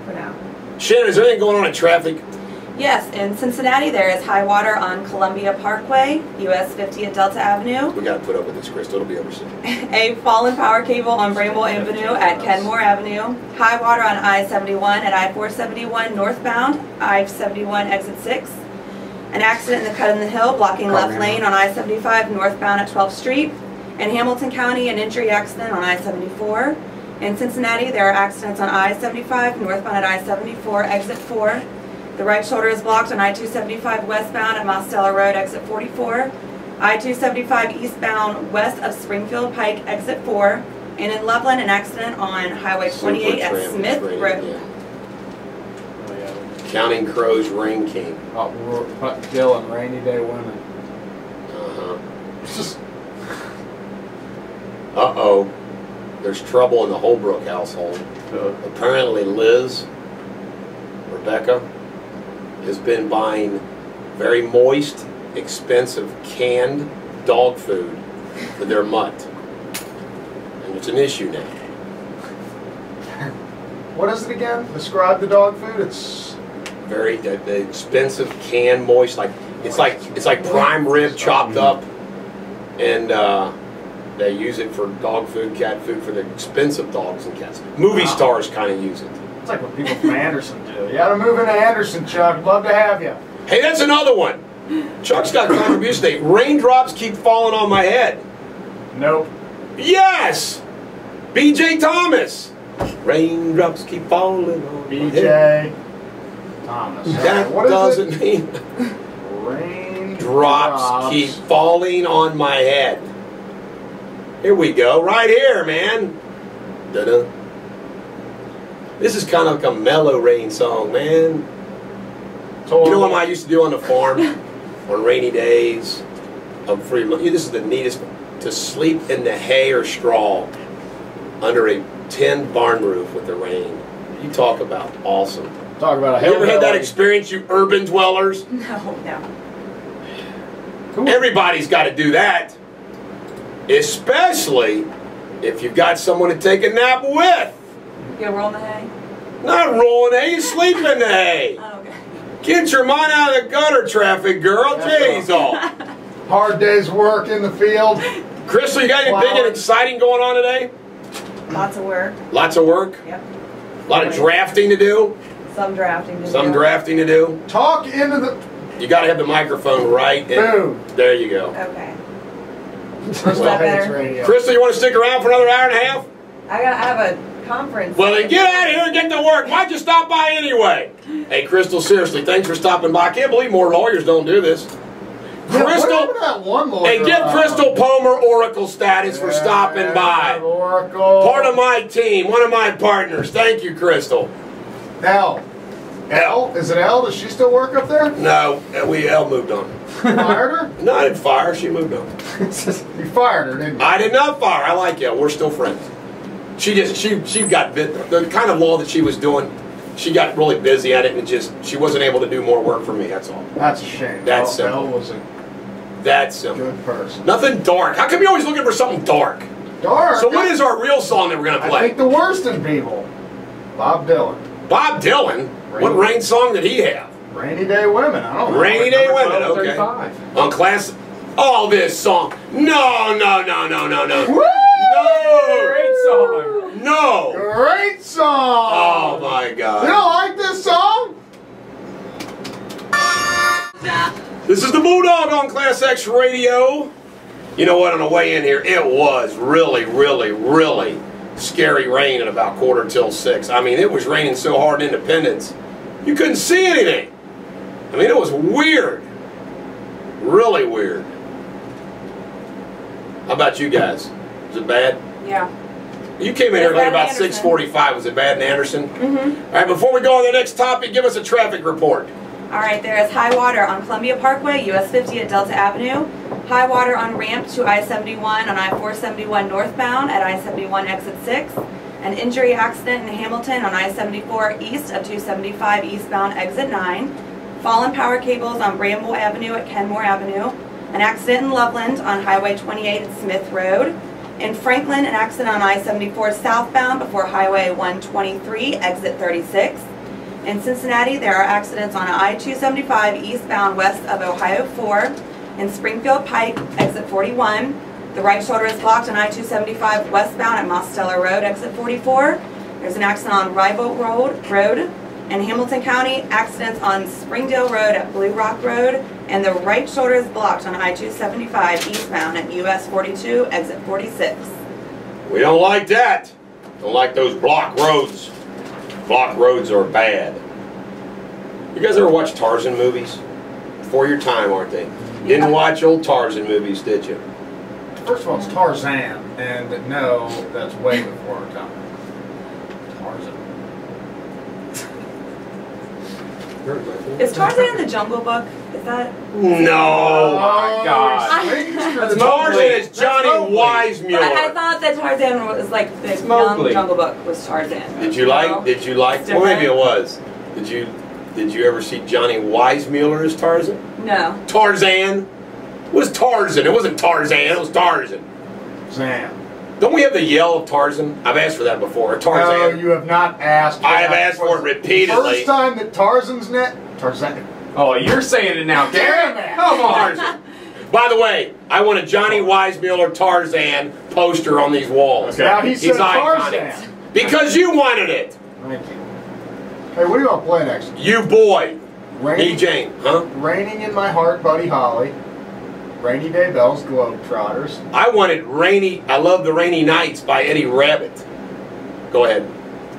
For now. Shannon, is there anything going on in traffic? Yes, in Cincinnati there is high water on Columbia Parkway, US 50 at Delta Avenue. We got to put up with this, Crystal. It'll be over soon. A fallen power cable on Bramble Avenue at Kenmore Avenue. High water on I-71 at I-471 northbound, I-71 exit 6. An accident in the Cut in the Hill blocking left lane on I-75 northbound at 12th Street. In Hamilton County, an injury accident on I-74. In Cincinnati, there are accidents on I-75 northbound at I-74 exit 4. The right shoulder is blocked on I-275 westbound at Mostella Road exit 44. I-275 eastbound west of Springfield Pike exit 4. And in Loveland, an accident on Highway 28 at Supertramp, Smith rain, Road. yeah. Oh, yeah. Counting Crows, Rain King. Dylan, Rainy Day Women. Uh-huh. Uh-oh. There's trouble in the Holbrook household. Apparently Liz, Rebecca, has been buying very moist, expensive canned dog food for their mutt. And it's an issue now. What is it again? Describe the dog food. It's Very the expensive canned moist, like it's like prime rib chopped up, and they use it for dog food, cat food for the expensive dogs and cats. Movie stars kind of use it. it's like what people from Anderson do. You gotta move into Anderson, Chuck. Love to have you. Hey, that's another one. Chuck's got a contribution today. Raindrops keep falling on my head. Nope. Yes! B.J. Thomas. Raindrops keep falling on my head. BJ Thomas. That What is doesn't it? mean Drops keep falling on my head. Here we go, right here, man. Da-da. This is kind of like a mellow rain song, man. You know what I used to do on the farm on rainy days? This is the neatest. To sleep in the hay or straw under a tin barn roof with the rain. You talk about awesome. Talk about a You ever had that hillbilly. experience, you urban dwellers? No. Everybody's got to do that. Especially if you've got someone to take a nap with. You roll in the hay? Not rolling hay, you sleep in the hay. Oh, okay. Get your mind out of the gutter traffic, girl. Jeez, all. Hard day's work in the field. Crystal, you got anything big and exciting going on today? Lots of work. Lots of work? Yep. A lot of drafting to do? Some drafting to do. Some drafting to do? Talk into the You got to have the microphone right. boom. There you go. Okay. Crystal that hates better? radio. Crystal, you want to stick around for another hour and a half? I have a conference. Well, then get out of here and get to work. Why'd you stop by anyway? Hey, Crystal, seriously, thanks for stopping by. I can't believe more lawyers don't do this. Yeah, Crystal, what happened to that one lawyer? hey, give Crystal Palmer Oracle status for stopping by. Oracle. Part of my team, one of my partners. Thank you, Crystal. L. L? Is it L? Does she still work up there? No, Elle moved on. Fired her? No, I didn't fire her. She moved on. You fired her, didn't you? I did not fire her. I like Elle. We're still friends. She got bit. The kind of law that she was doing, she got really busy at it, and she wasn't able to do more work for me. That's all. That's a shame. That's L simple. was a That's simple. good person. Nothing dark. How come you're always looking for something dark? Dark. So what is our real song that we're going to I play? think the worst in people. Bob Dylan. Bob Dylan? What rain song did he have? Rainy Day Women. I don't know. Rainy Day Women, Number okay. 35. On class... Oh, this song. No. Woo! Great song. No. Great song. Oh, my You God. don't like this song? This is the Bulldog on ClassX Radio. You know what, on the way in here, it was really scary rain at about 6:15. I mean, it was raining so hard in Independence, you couldn't see anything. I mean, it was weird. Really weird. How about you guys? Was it bad? Yeah. You came in here It was late bad in about Anderson. 6:45. Was it bad in Anderson? Mm-hmm. All right, before we go on to the next topic, give us a traffic report. All right, there is high water on Columbia Parkway, US 50 at Delta Avenue. High water on ramp to I-71 on I-471 northbound at I-71 exit 6. An injury accident in Hamilton on I-74 east of 275 eastbound exit 9. Fallen power cables on Bramble Avenue at Kenmore Avenue. An accident in Loveland on Highway 28 at Smith Road. In Franklin, an accident on I-74 southbound before Highway 123 exit 36. In Cincinnati, there are accidents on I-275 eastbound west of Ohio 4. In Springfield Pike, exit 41. The right shoulder is blocked on I-275 westbound at Mosteller Road, exit 44. There's an accident on Rival Road. In Hamilton County, accidents on Springdale Road at Blue Rock Road. And the right shoulder is blocked on I-275 eastbound at US 42, exit 46. We don't like that. Don't like those block roads. Block roads are bad. You guys ever watch Tarzan movies? Before your time, aren't they? Didn't watch old Tarzan movies, did you? First of all, it's Tarzan, and no, that's way before our time. Tarzan. Is Tarzan the Jungle Book? Is that? No. Oh my gosh. That's Tarzan is Johnny Weissmuller. But I thought that Tarzan was like the young Mowgli. Jungle Book was Tarzan. Did you like? No? Did you like? Well, maybe it was. Did you ever see Johnny Weissmuller as Tarzan? No. Tarzan. It was Tarzan. It wasn't Tarzan. It was Tarzan. Tarzan. Don't we have the yell of Tarzan? I've asked for that before. No, Tarzan. you have not asked. I have asked for it repeatedly. First time that Tarzan's net. Tarzan. Oh, you're saying it now, Garrett. Come on. Tarzan. By the way, I want a Johnny Weissmuller Tarzan poster on these walls. Okay. Now he said He's iconic. Tarzan. Because you wanted it. Thank you. Hey, what do you want to play next? You boy. Me Raining, Jane. Huh? Raining in My Heart, Buddy Holly. Rainy Day Bells, Globetrotters. I wanted Rainy. I Love the Rainy Nights by Eddie Rabbitt. Go ahead.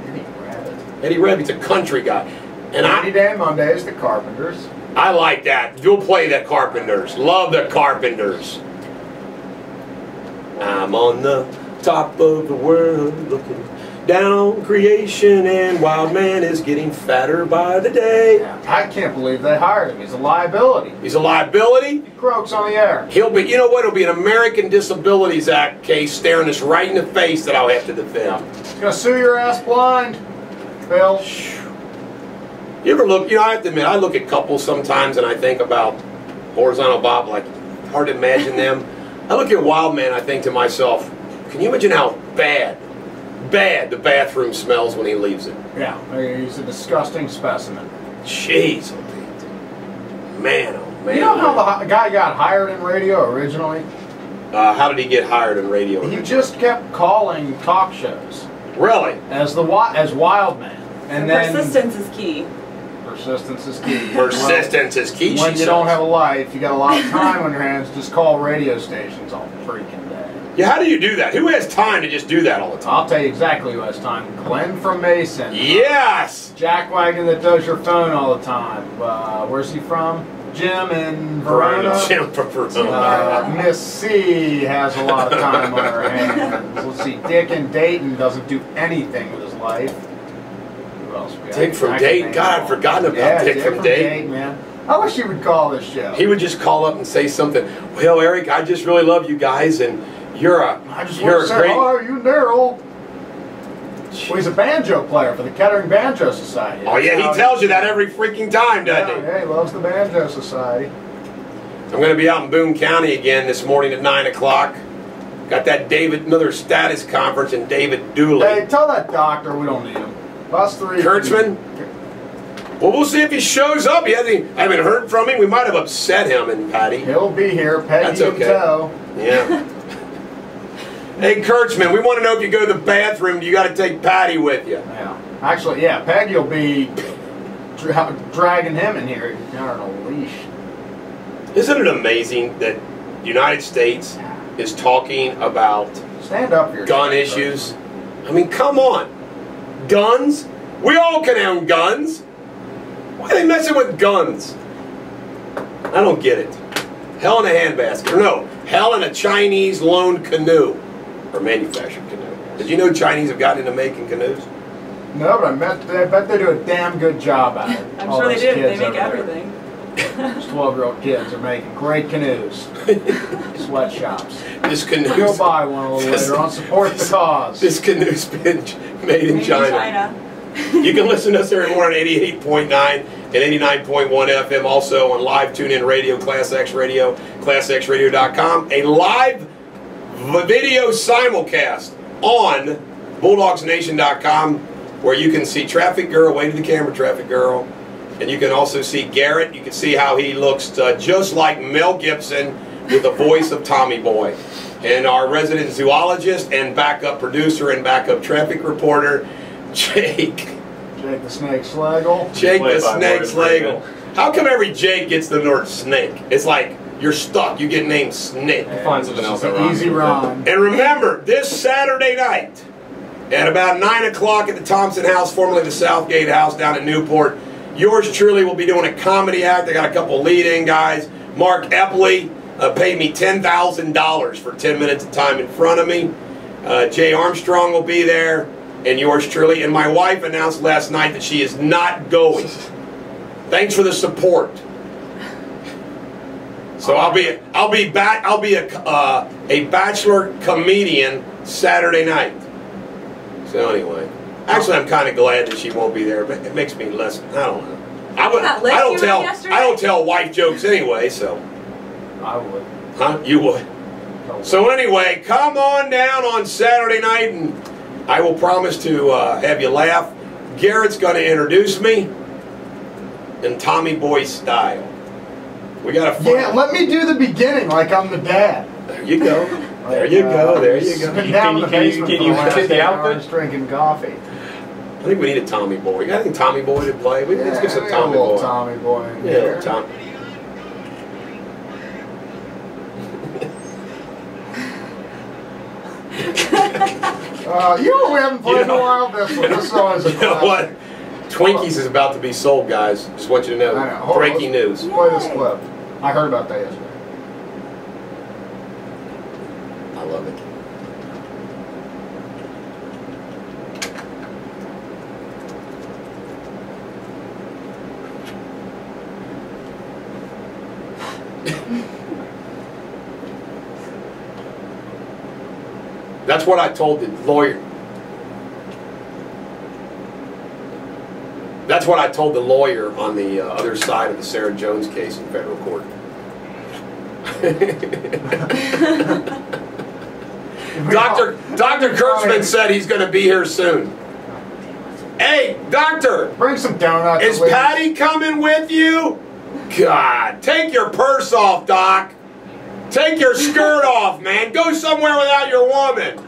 Eddie Rabbit. Eddie Rabbitt's a country guy. And Rainy Day Mondays, The Carpenters. I like that. You'll play the Carpenters. Love the Carpenters. I'm on the top of the world looking down on creation, and Wild Man is getting fatter by the day. I can't believe they hired him. He's a liability. He's a liability. He croaks on the air. He'll be, you know what, it'll be an American Disabilities Act case staring us right in the face that I'll have to defend. He's going to sue your ass blind, Bill. You ever look, you know, I have to admit, I look at couples sometimes and I think about Horizontal Bob, like, hard to imagine them. I look at Wild Man, I think to myself, can you imagine how bad the bathroom smells when he leaves it? Yeah, he's a disgusting specimen. Jeez, oh, Pete. Man, oh man. You know how the guy got hired in radio originally? How did he get hired in radio? He just kept calling talk shows Really? as Wild Man, and then persistence is key. persistence is key. Persistence is key. When she you don't says. have a life, you got a lot of time on your hands. Just call radio stations all freaking day. Yeah, how do you do that? Who has time to just do that all the time? I'll tell you exactly who has time. Glenn from Mason. Yes! Jack Wagon that does your phone all the time. Where's he from? Jim in Verona. Jim from Verona. Miss C has a lot of time on her hands. Let's see, Dick in Dayton doesn't do anything with his life. Who else we got? Dick from I can Dayton. name God, them I'd all. forgotten about Yeah, Dick from Dayton. man. I wish you would call this show. He would just call up and say something. Well, Eric, I just really love you guys, and you're I just a want to say, great. how are you, Daryl? Well, he's a banjo player for the Kettering Banjo Society. Oh yeah, he tells you that every freaking time, doesn't he? Yeah, he loves the Banjo Society. I'm going to be out in Boone County again this morning at 9 o'clock. Got that another status conference in David Dooley. Hey, tell that doctor we don't need him. Us three. Kurtzman? Well, we'll see if he shows up. I haven't heard from him. We might have upset him and Patty. He'll be here, Peggy That's and okay. Toe. Yeah. Hey, Kurtzman, we want to know if you go to the bathroom, you got to take Patty with you. Yeah. Actually, yeah, Peggy will be dragging him in here. He's got her on a leash. Isn't it amazing that the United States is talking about Stand up here. gun issues? I mean, come on. Guns? We all can own guns. Why are they messing with guns? I don't get it. Hell in a handbasket. Or no, hell in a Chinese loaned canoe. Or manufactured canoe. Did you know Chinese have gotten into making canoes? No, but I bet they do a damn good job at it. I'm All sure they those do. They kids make over there. everything. Those 12-year-old kids are making great canoes. Sweatshops. This canoe. Go buy one a little later on. Support the cause. This canoe's been made in Made China. You can listen to us every morning at 88.9 and 89.1 FM. Also on live tune-in radio, ClassX Radio, ClassXradio.com. A live video simulcast on BulldogsNation.com where you can see Traffic Girl, wave to the camera, Traffic Girl. And you can also see Garrett. You can see how he looks just like Mel Gibson with the voice of Tommy Boy. And our resident zoologist and backup producer and backup traffic reporter, Jake. Jake the Snake Slagle. Jake the Snake Slagle. How come every Jake gets the word snake? It's like you're stuck. You get named Snake. Find something else that An rhymes easy with it. rhyme. And remember, this Saturday night at about 9 o'clock at the Thompson House, formerly the Southgate House down in Newport, yours truly will be doing a comedy act. I got a couple lead-in guys. Mark Epley, paid me $10,000 for 10 minutes of time in front of me. Jay Armstrong will be there, and yours truly. And my wife announced last night that she is not going. Thanks for the support. So I'll be a bachelor comedian Saturday night. So anyway, actually I'm kind of glad that she won't be there, but it makes me less. I don't know. I don't tell wife jokes anyway, so. I would. Huh? You would. So anyway, come on down on Saturday night, and I will promise to have you laugh. Garrett's going to introduce me in Tommy Boy style. We got to. Yeah, let me do the beginning like I'm the dad. There you go. There you go. There you go. Been down in the basement can for you the last fit the 8 outfit? hours drinking coffee. I think we need a Tommy Boy. We got any Tommy Boy to play? Let's get some Tommy Boy. Boy. Tommy Boy in Yeah, here. Tom. You know we haven't played in a while? This song is a You know what? Twinkies is about to be sold, guys. Just want you to know. I know. Hold on, Breaking news. Let's play this clip. I heard about that yesterday. I love it. That's what I told the lawyer. That's what I told the lawyer on the other side of the Sarah Jones case in federal court. Dr. Kurtzman said he's going to be here soon. Hey, doctor! Bring some donuts. Is please. Patty coming with you? God, take your purse off, Doc. Take your skirt off, man. Go somewhere without your woman.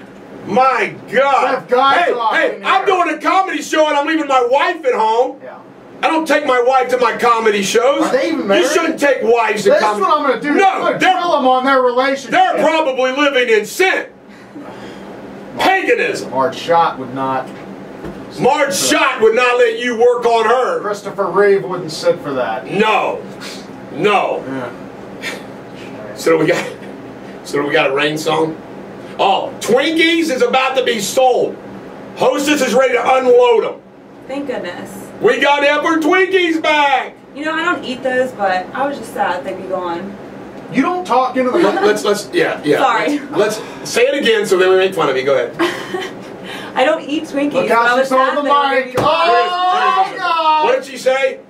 My God. Hey, I'm doing a comedy show and I'm leaving my wife at home. Yeah. I don't take my wife to my comedy shows. Are they even married? You shouldn't take wives to That's comedy. what I'm going to do. No, drill them on their relationship. they're probably living in sin. Paganism. Marge Schott would not. Marge Schott would not let you work on her. Christopher Reeve wouldn't sit for that. No. No. Yeah. So we got a rain song? Oh, Twinkies is about to be sold. Hostess is ready to unload them. Thank goodness. We got Emperor Twinkies back. You know, I don't eat those, but I was just sad they'd be gone. You don't talk into the mic. Yeah. Sorry. Let's say it again so then we make fun of you. Go ahead. I don't eat Twinkies. Look but I how was she's holding sad the that they mic. were gone. Oh, God. What did she say?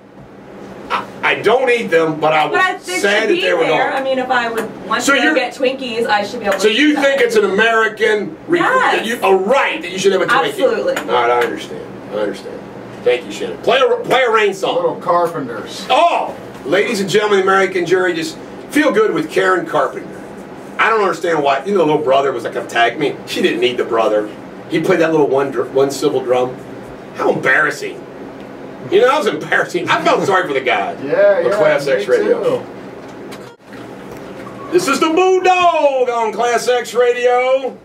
I don't eat them, but I was They sad should that be they were there. gone. I mean, if I would want So to go you're- get Twinkies, I should be able to So do you that. think it's an American Yes. a right that you should have a Twinkie? Absolutely. All right, I understand. Thank you, Shannon. Play a rain song. Little carpenters. Oh, ladies and gentlemen, the American jury, just feel good with Karen Carpenter. I don't understand why. You know, the little brother was like, attack me. She didn't need the brother. He played that little one civil drum. How embarrassing. You know, that was embarrassing. I felt sorry for the guy. Yeah, on ClassX Radio. too. This is the Bulldog on ClassX Radio.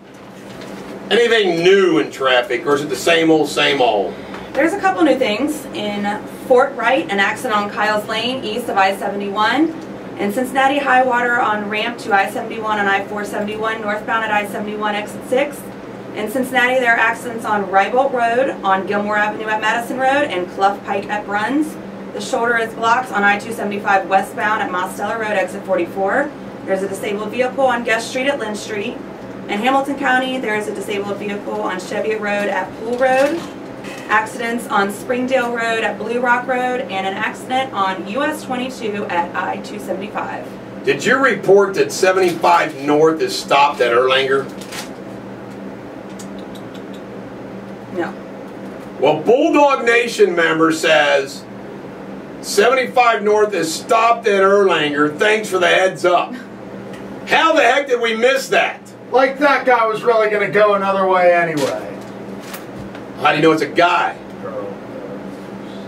Anything new in traffic, or is it the same old, same old? There's a couple new things. In Fort Wright, an accident on Kyles Lane, east of I-71. In Cincinnati, high water on ramp to I-71 on I-471, northbound at I-71 exit 6. In Cincinnati, there are accidents on Rybolt Road, on Gilmore Avenue at Madison Road, and Clough Pike at Bruns. The shoulder is blocked on I-275 westbound at Mostella Road, exit 44. There's a disabled vehicle on Guest Street at Lynn Street. In Hamilton County, there is a disabled vehicle on Cheviot Road at Pool Road. Accidents on Springdale Road at Blue Rock Road, and an accident on US 22 at I-275. Did you report that 75 North is stopped at Erlanger? No. Well, Bulldog Nation member says 75 North is stopped at Erlanger. Thanks for the heads up. How the heck did we miss that? Like that guy was really going to go another way anyway. How do you know it's a guy?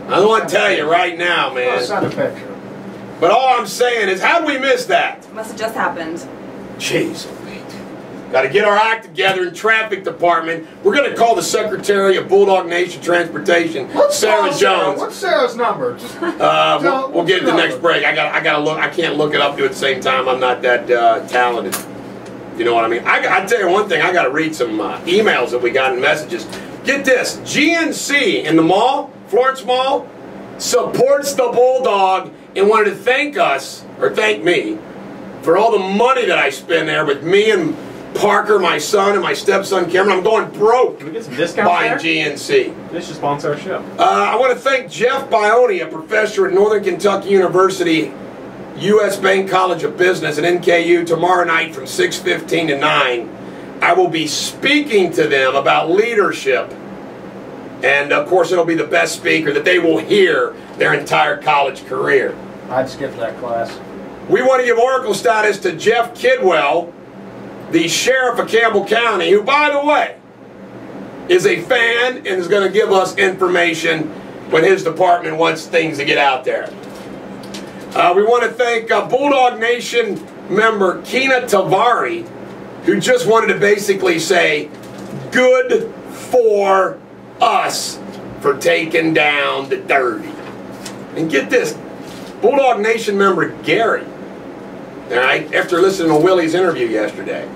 I don't want to tell you right now, I'll man. send a picture. But all I'm saying is, how did we miss that? Must have just happened. Jeez, oh, mate. Got to get our act together in traffic department. We're going to call the Secretary of Bulldog Nation Transportation, Sarah Jones. What's Sarah's number? Just We'll get it the next break. I got to look. I can't look it up do it at the same time. I'm not that talented. You know what I mean? I tell you one thing. I got to read some emails that we got in messages. Get this: GNC in the mall, Florence Mall, supports the Bulldog and wanted to thank us, or thank me, for all the money that I spend there with me and Parker, my son, and my stepson Cameron. I'm going broke. Can we get some discounts buying there? GNC. They should sponsor our show. I want to thank Jeff Bione, a professor at Northern Kentucky University, U.S. Bank College of Business at NKU, tomorrow night from 6:15 to 9. I will be speaking to them about leadership. And, of course, it'll be the best speaker that they will hear their entire college career. I'd skip that class. We want to give Oracle status to Jeff Kidwell, the sheriff of Campbell County, who, by the way, is a fan and is going to give us information when his department wants things to get out there. We want to thank Bulldog Nation member Keena Tavari, who just wanted to basically say, good for us for taking down the dirty. And get this, Bulldog Nation member Gary, all right, after listening to Willie's interview yesterday.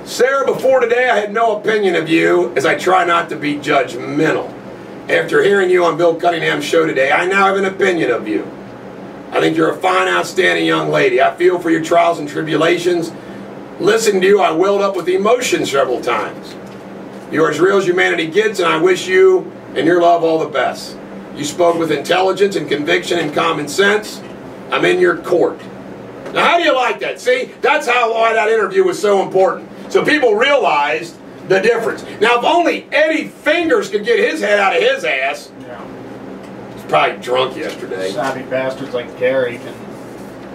Sarah, before today I had no opinion of you, as I try not to be judgmental. After hearing you on Bill Cunningham's show today, I now have an opinion of you. I think you're a fine, outstanding young lady. I feel for your trials and tribulations. Listening to you, I welled up with emotion several times. You're as real as humanity gets, and I wish you and your love all the best. You spoke with intelligence and conviction and common sense. I'm in your court. Now, how do you like that? See, that's why that interview was so important. So people realized the difference. Now, if only Eddie Fingers could get his head out of his ass. Yeah. He's probably drunk yesterday. Savvy bastards like Gary can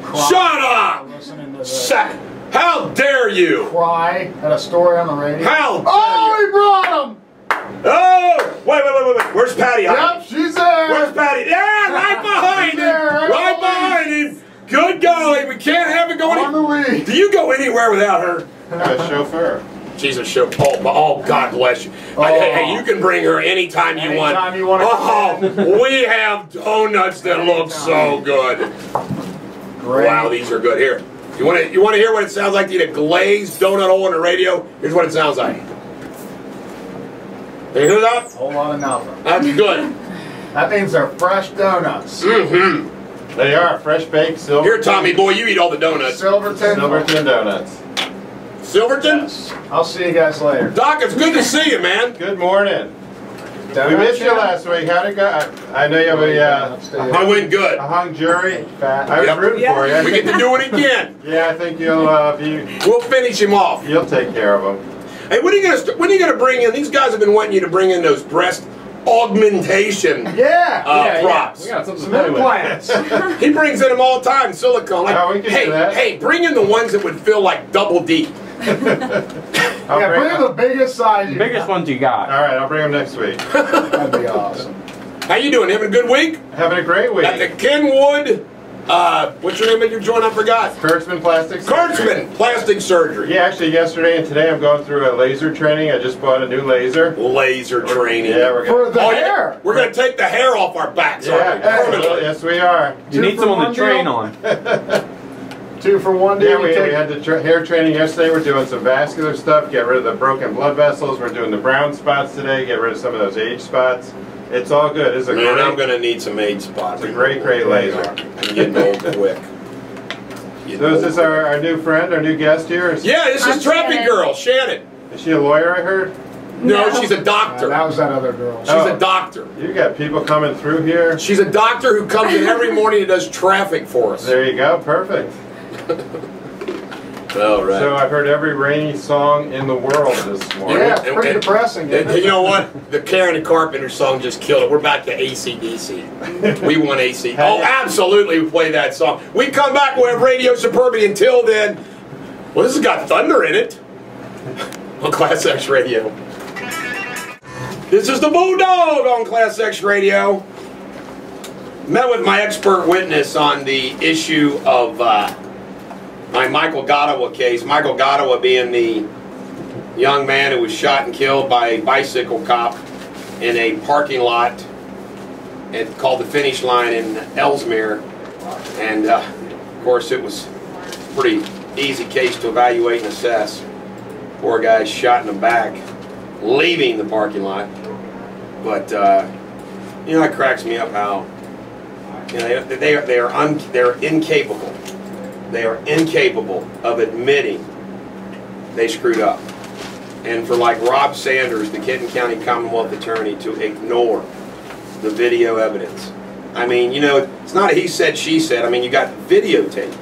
cry. Shut up! Listening to the How dare you? cry at a story on the radio. How dare Oh, you? he brought him! Oh! Wait. Where's Patty? Yep, she's there! Where's Patty? Yeah, right behind him! Right behind him! Good golly, we can't have it going on the lead. Do you go anywhere without her? A chauffeur. She's a chauffeur. Oh, God bless you. Hey, you can bring her anytime you want. Anytime you want to Oh, we have donuts that look so good. Great. Wow, these are good. Here. You want to hear what it sounds like to eat a glazed donut hole on the radio? Here's what it sounds like. Can you hear that? Whole lot of nothing. That's good. That means they're fresh donuts. Mm-hmm. They are fresh baked Silverton. Here, Tommy boy, you eat all the donuts. Silverton. Silverton donuts. Silverton? Yes. I'll see you guys later. Doc, it's good to see you, man. Good morning. Donut We missed you shop? last week. How'd it go? I know you have I went good. a hung jury. Fat. I was Yep. rooting for you. We get to do it again. Yeah, I think you'll We'll finish him off. you'll take care of them. Hey, when are you gonna bring in? These guys have been wanting you to bring in those breast augmentation props. We got something to Some play with. implants. He brings in them all the time, silicone. Like, Oh, we can hey, do that. hey, bring in the ones that would feel like double D. I'll Yeah, bring bring the biggest size. you Biggest ones you got. All right, I'll bring them next week. got. That'd be awesome. How you doing? Having a good week? Having a great week. At the Kenwood, what's your name of your joint? I forgot. Kurtzman Plastics. Kurtzman Plastic Surgery. Yeah, actually yesterday and today I'm going through a laser training. I just bought a new laser. Laser training. Yeah, we're For going the Oh, hair. We're going to take the hair off our backs, aren't we? Yeah, Permanently. yes we are. You need someone to train on. 2 for 1 day. Yeah, you we take- had the hair training yesterday. We're doing some vascular stuff, get rid of the broken blood vessels. We're doing the brown spots today, get rid of some of those age spots. It's all good. It's a Man, I'm great, going to need some age spots. it's a great laser. I'm getting old quick. So is this our new friend, our new guest here? Yeah, this I'm is Traffic Shannon. Girl, Shannon. Is she a lawyer, I heard? No, No. she's a doctor. That was that other girl. She's Oh. a doctor. You got people coming through here. She's a doctor who comes in every morning and does traffic for us. There you go, perfect. All right. So I've heard every rainy song in the world this morning. Yeah, it's pretty depressing. isn't it? You know what? The Karen and Carpenter song just killed it. We're back to AC/DC. We want AC. Oh, absolutely, we play that song. We come back, we'll have Radio Suburban. Until then, well, this has got thunder in it on ClassX Radio. This is the Bulldog on ClassX Radio. Met with my expert witness on the issue of my Michael Gottawa case. Michael Gottawa being the young man who was shot and killed by a bicycle cop in a parking lot called the Finish Line in Ellesmere. And of course it was a pretty easy case to evaluate and assess. Poor guy shot in the back leaving the parking lot. But you know, it cracks me up how, you know, they're incapable. They are incapable of admitting they screwed up. And for like Rob Sanders, the Crittenden County Commonwealth Attorney, to ignore the video evidence. I mean, you know, it's not a he said, she said. I mean, you got videotape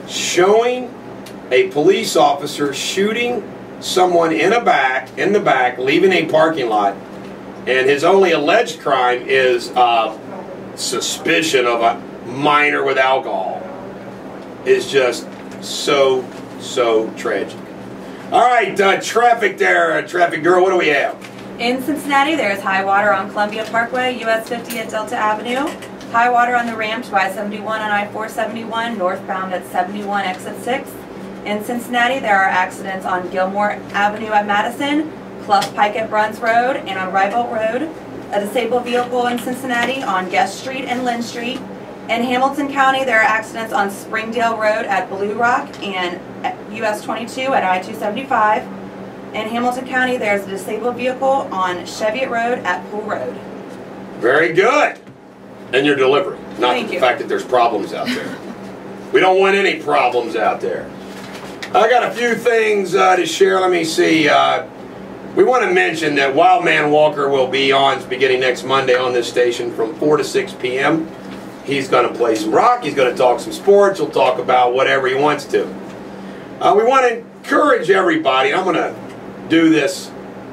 showing a police officer shooting someone in the back, leaving a parking lot, and his only alleged crime is suspicion of a minor with alcohol. Is just so tragic. All right, traffic there, traffic girl, what do we have? In Cincinnati, there is high water on Columbia Parkway, US 50 at Delta Avenue. High water on the ramp to I-71 on I-471, northbound at 71 exit 6. In Cincinnati, there are accidents on Gilmore Avenue at Madison, Clough Pike at Bruns Road, and on Ribolt Road. A disabled vehicle in Cincinnati on Guest Street and Lynn Street. In Hamilton County, there are accidents on Springdale Road at Blue Rock and US 22 at I-275. In Hamilton County, there's a disabled vehicle on Cheviot Road at Pool Road. Very good. And you're delivering. Not the fact that there's problems out there. We don't want any problems out there. I got a few things to share. Let me see. We want to mention that Wildman Walker will be on beginning next Monday on this station from 4 to 6 p.m. He's going to play some rock. He's going to talk some sports. He'll talk about whatever he wants to. We want to encourage everybody. I'm going to do this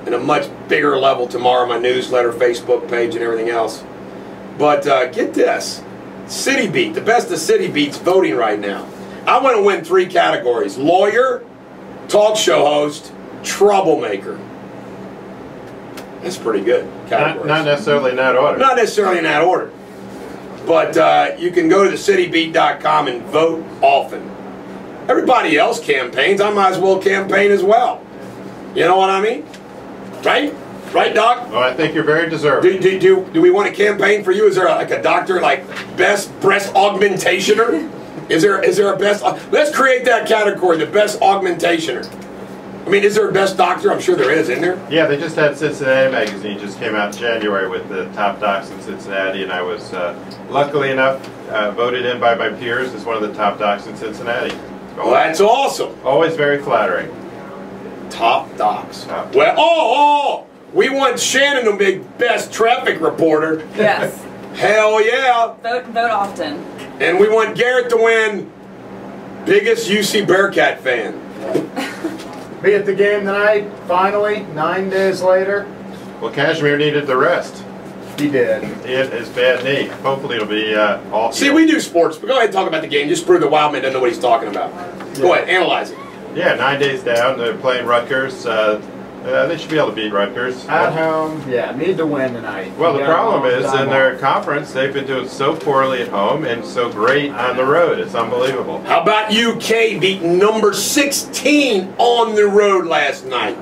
in a much bigger level tomorrow, my newsletter, Facebook page, and everything else. But get this. City Beat, the best of City Beat's voting right now. I want to win 3 categories: lawyer, talk show host, troublemaker. That's pretty good. Not necessarily in that order. Not necessarily in that order. But you can go to thecitybeat.com and vote often. Everybody else campaigns. I might as well campaign as well. You know what I mean? Right? Right, Doc? Well, I think you're very deserving. Do we want to campaign for you? Is there like a doctor, like best breast augmentationer? Is there a best? Let's create that category, the best augmentationer. I mean, is there a best doctor? I'm sure there is, isn't there? Yeah, they just had Cincinnati Magazine just came out in January with the top docs in Cincinnati, and I was luckily enough voted in by my peers as one of the top docs in Cincinnati. Well, that's awesome. Always very flattering. Top docs. Well, we want Shannon to be best traffic reporter. Yes. Hell yeah. Vote often. And we want Garrett to win biggest UC Bearcat fan. Be at the game tonight, finally, 9 days later. Well, Kashmir needed the rest. He did. He had his bad knee. Hopefully it'll be all. See, we do sports, but go ahead and talk about the game. Just prove the Wildman doesn't know what he's talking about. Go ahead, analyze it. Yeah, 9 days down. They're playing Rutgers. They should be able to beat Rutgers. At home, yeah, need to win tonight. Well, the problem is in their conference, they've been doing so poorly at home and so great on the road. It's unbelievable. How about UK beating number 16 on the road last night?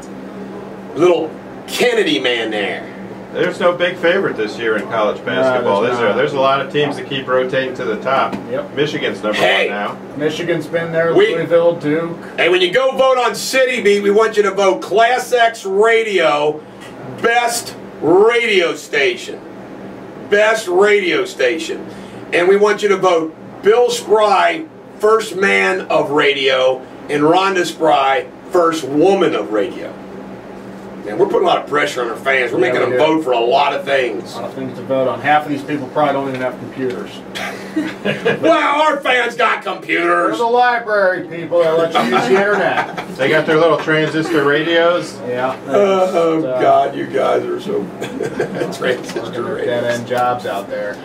Little Kennedy man there. There's no big favorite this year in college basketball, is there? There's a lot of teams that keep rotating to the top. Yep. Michigan's number 1 now. Michigan's been there, Louisville, Duke. Hey, when you go vote on City Beat, we want you to vote ClassX Radio, best radio station. Best radio station. And we want you to vote Bill Spry, first man of radio, and Rhonda Spry, first woman of radio. Man, we're putting a lot of pressure on our fans. We're making them vote for a lot of things. A lot of things to vote on. Half of these people probably don't even have computers. Well, our fans got computers. There's a library, people that let you use the internet. They got their little transistor radios. Yeah. Oh, God, you guys are so transistor radios. Dead-end jobs out there.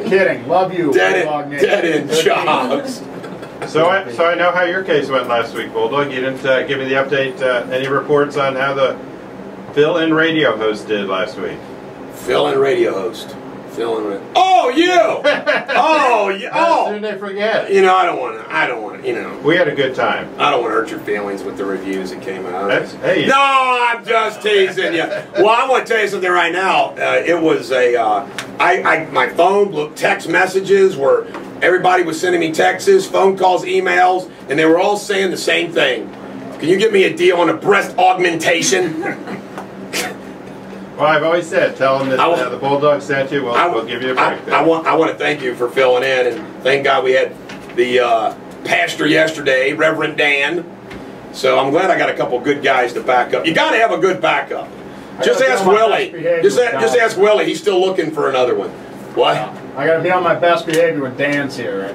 Kidding. Love you. Dead-end jobs. So I know how your case went last week, Bulldog. You didn't give me the update. Any reports on how the fill-in radio host did last week? Fill-in radio host. Filling with. Oh, you! Oh, yeah. How Oh. soon they forget? You know, I don't want to, you know. We had a good time. I don't want to hurt your feelings with the reviews that came out. Hey. No, I'm just teasing you. Well, I want to tell you something right now. It was my phone, text messages were, everybody was sending me texts, phone calls, emails, and they were all saying the same thing. Can you give me a deal on a breast augmentation? Well, I've always said, tell them that the Bulldog sent you. We'll give you a break. I want to thank you for filling in, and thank God we had the pastor yesterday, Reverend Dan. So I'm glad I got a couple good guys to back up. You got to have a good backup. Just ask Willie. Just ask Willie. He's still looking for another one. What? I got to be on my best behavior when Dan's here. Right?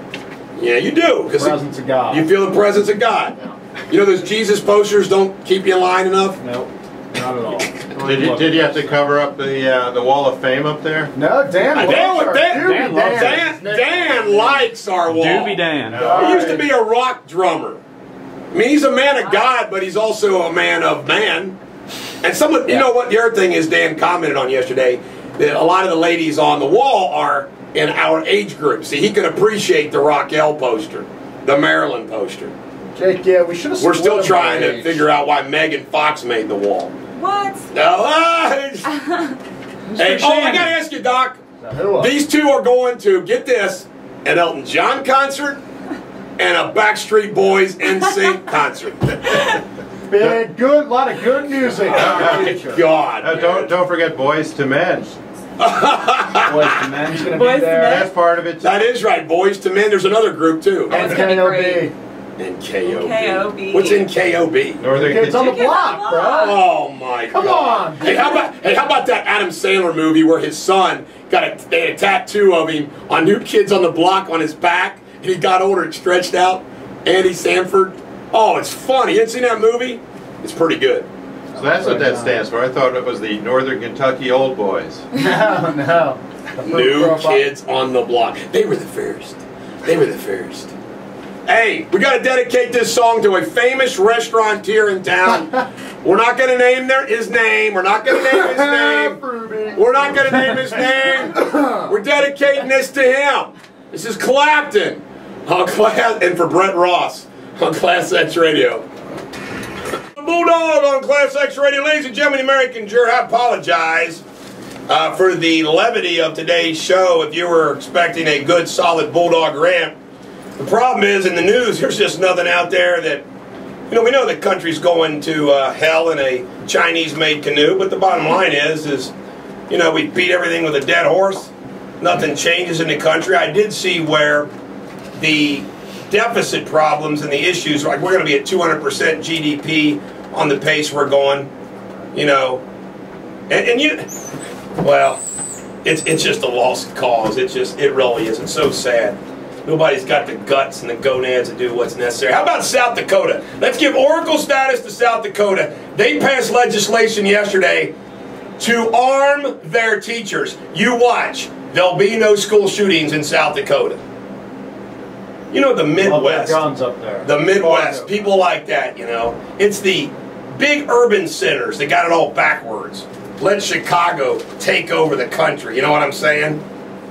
Yeah, you do. The presence of God. You feel the presence of God. Yeah. You know those Jesus posters don't keep you in line enough? Nope. Not at all. Did you have to cover up the Wall of Fame up there? No, Dan likes our wall. Doobie Dan. He used to be a rock drummer. I mean, he's a man of God, but he's also a man of man. And someone, you know what? The other thing is, Dan commented on yesterday that a lot of the ladies on the wall are in our age group. See, he could appreciate the Raquel poster, the Maryland poster. Jake, yeah, we should have. We're still trying to figure out why Megan Fox made the wall. What? No, hey, I gotta ask you, Doc. These two are going to get this, an Elton John concert and a Backstreet Boys NSYNC concert. Big, good, lot of good music. Oh, God. Don't forget Boys to Men. Boys to Men's gonna Boys be to there. Men. That's part of it. That is right. Boys to Men. There's another group too. That's gonna be great. And KOB. KOB. What's in KOB? Northern Kids on the block, bro. Oh my God! Come on. Hey, how about that Adam Sandler movie where his son they had a tattoo of him on New Kids on the Block on his back, and he got older and stretched out. Andy Samford. Oh, it's funny. You didn't seen that movie? It's pretty good. So that's what that stands for. I thought it was the Northern Kentucky Old Boys. No. New Kids on the Block. They were the first. They were the first. Hey, we got to dedicate this song to a famous restaurateur in town. We're not going to name his name. We're not going to name his name. We're not going to name his name. We're dedicating this to him. This is Clapton and for Brett Ross on ClassX Radio. Bulldog on ClassX Radio. Ladies and gentlemen, the American jury, I apologize for the levity of today's show. If you were expecting a good, solid Bulldog rant, the problem is, in the news, there's just nothing out there that, you know, we know the country's going to hell in a Chinese-made canoe, but the bottom line is, you know, we beat everything with a dead horse. Nothing changes in the country. I did see where the deficit problems and the issues, like we're going to be at 200% GDP on the pace we're going, you know, and you, well, it's just a lost cause. It really is. It's so sad. Nobody's got the guts and the gonads to do what's necessary. How about South Dakota? Let's give Oracle status to South Dakota. They passed legislation yesterday to arm their teachers. You watch. There'll be no school shootings in South Dakota. You know, the Midwest. Guns up there. The Midwest. People like that, you know. It's the big urban centers that got it all backwards. Let Chicago take over the country. You know what I'm saying?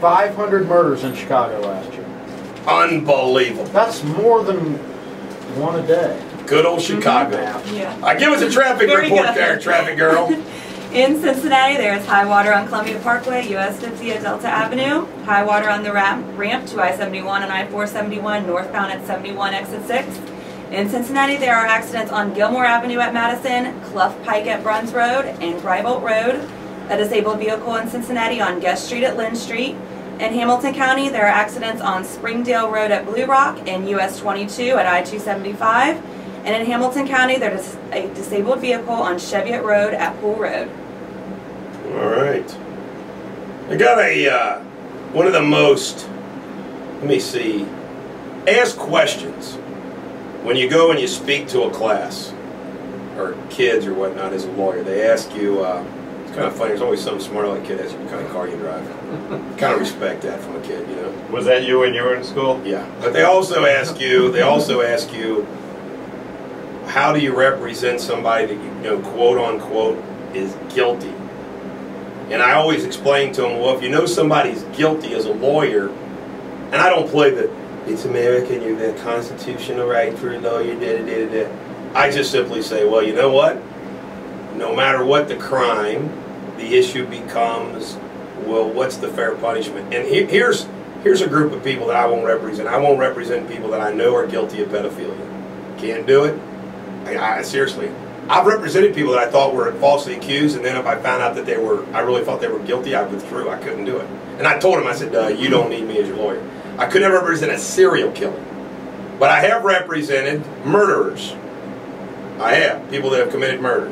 500 murders in Chicago last year. Unbelievable. That's more than one a day. Good old Chicago. Yeah. Give us a traffic report there, traffic girl. In Cincinnati, there's high water on Columbia Parkway, US 50 at Delta Avenue. High water on the ramp to I-71 and I-471, northbound at 71, exit 6. In Cincinnati, there are accidents on Gilmore Avenue at Madison, Clough Pike at Bruns Road, and Brybolt Road. A disabled vehicle in Cincinnati on Guest Street at Lynn Street. In Hamilton County, there are accidents on Springdale Road at Blue Rock and US 22 at I-275. And in Hamilton County, there's a disabled vehicle on Cheviot Road at Pool Road. All right. I got one of the most, let me see, ask questions when you go and you speak to a class or kids or whatnot as a lawyer. They ask you, it's kind of funny, there's always some smart aleck kid asks you what kind of car you drive. Kind of respect that from a kid, you know. Was that you when you were in school? Yeah. But they also ask you, how do you represent somebody that you know, quote unquote, is guilty? And I always explain to them, well, if you know somebody's guilty as a lawyer, and I don't play the, it's America, you have the constitutional right for a lawyer, da-da-da-da-da. I just simply say, well, you know what? No matter what the crime, the issue becomes, well, what's the fair punishment? And here's a group of people that I won't represent. I won't represent people that I know are guilty of pedophilia. Can't do it. I seriously. I've represented people that I thought were falsely accused, and then if I found out that I really thought they were guilty, I withdrew. I couldn't do it. And I told him, I said, you don't need me as your lawyer. I could never represent a serial killer. But I have represented murderers. I have. People that have committed murder.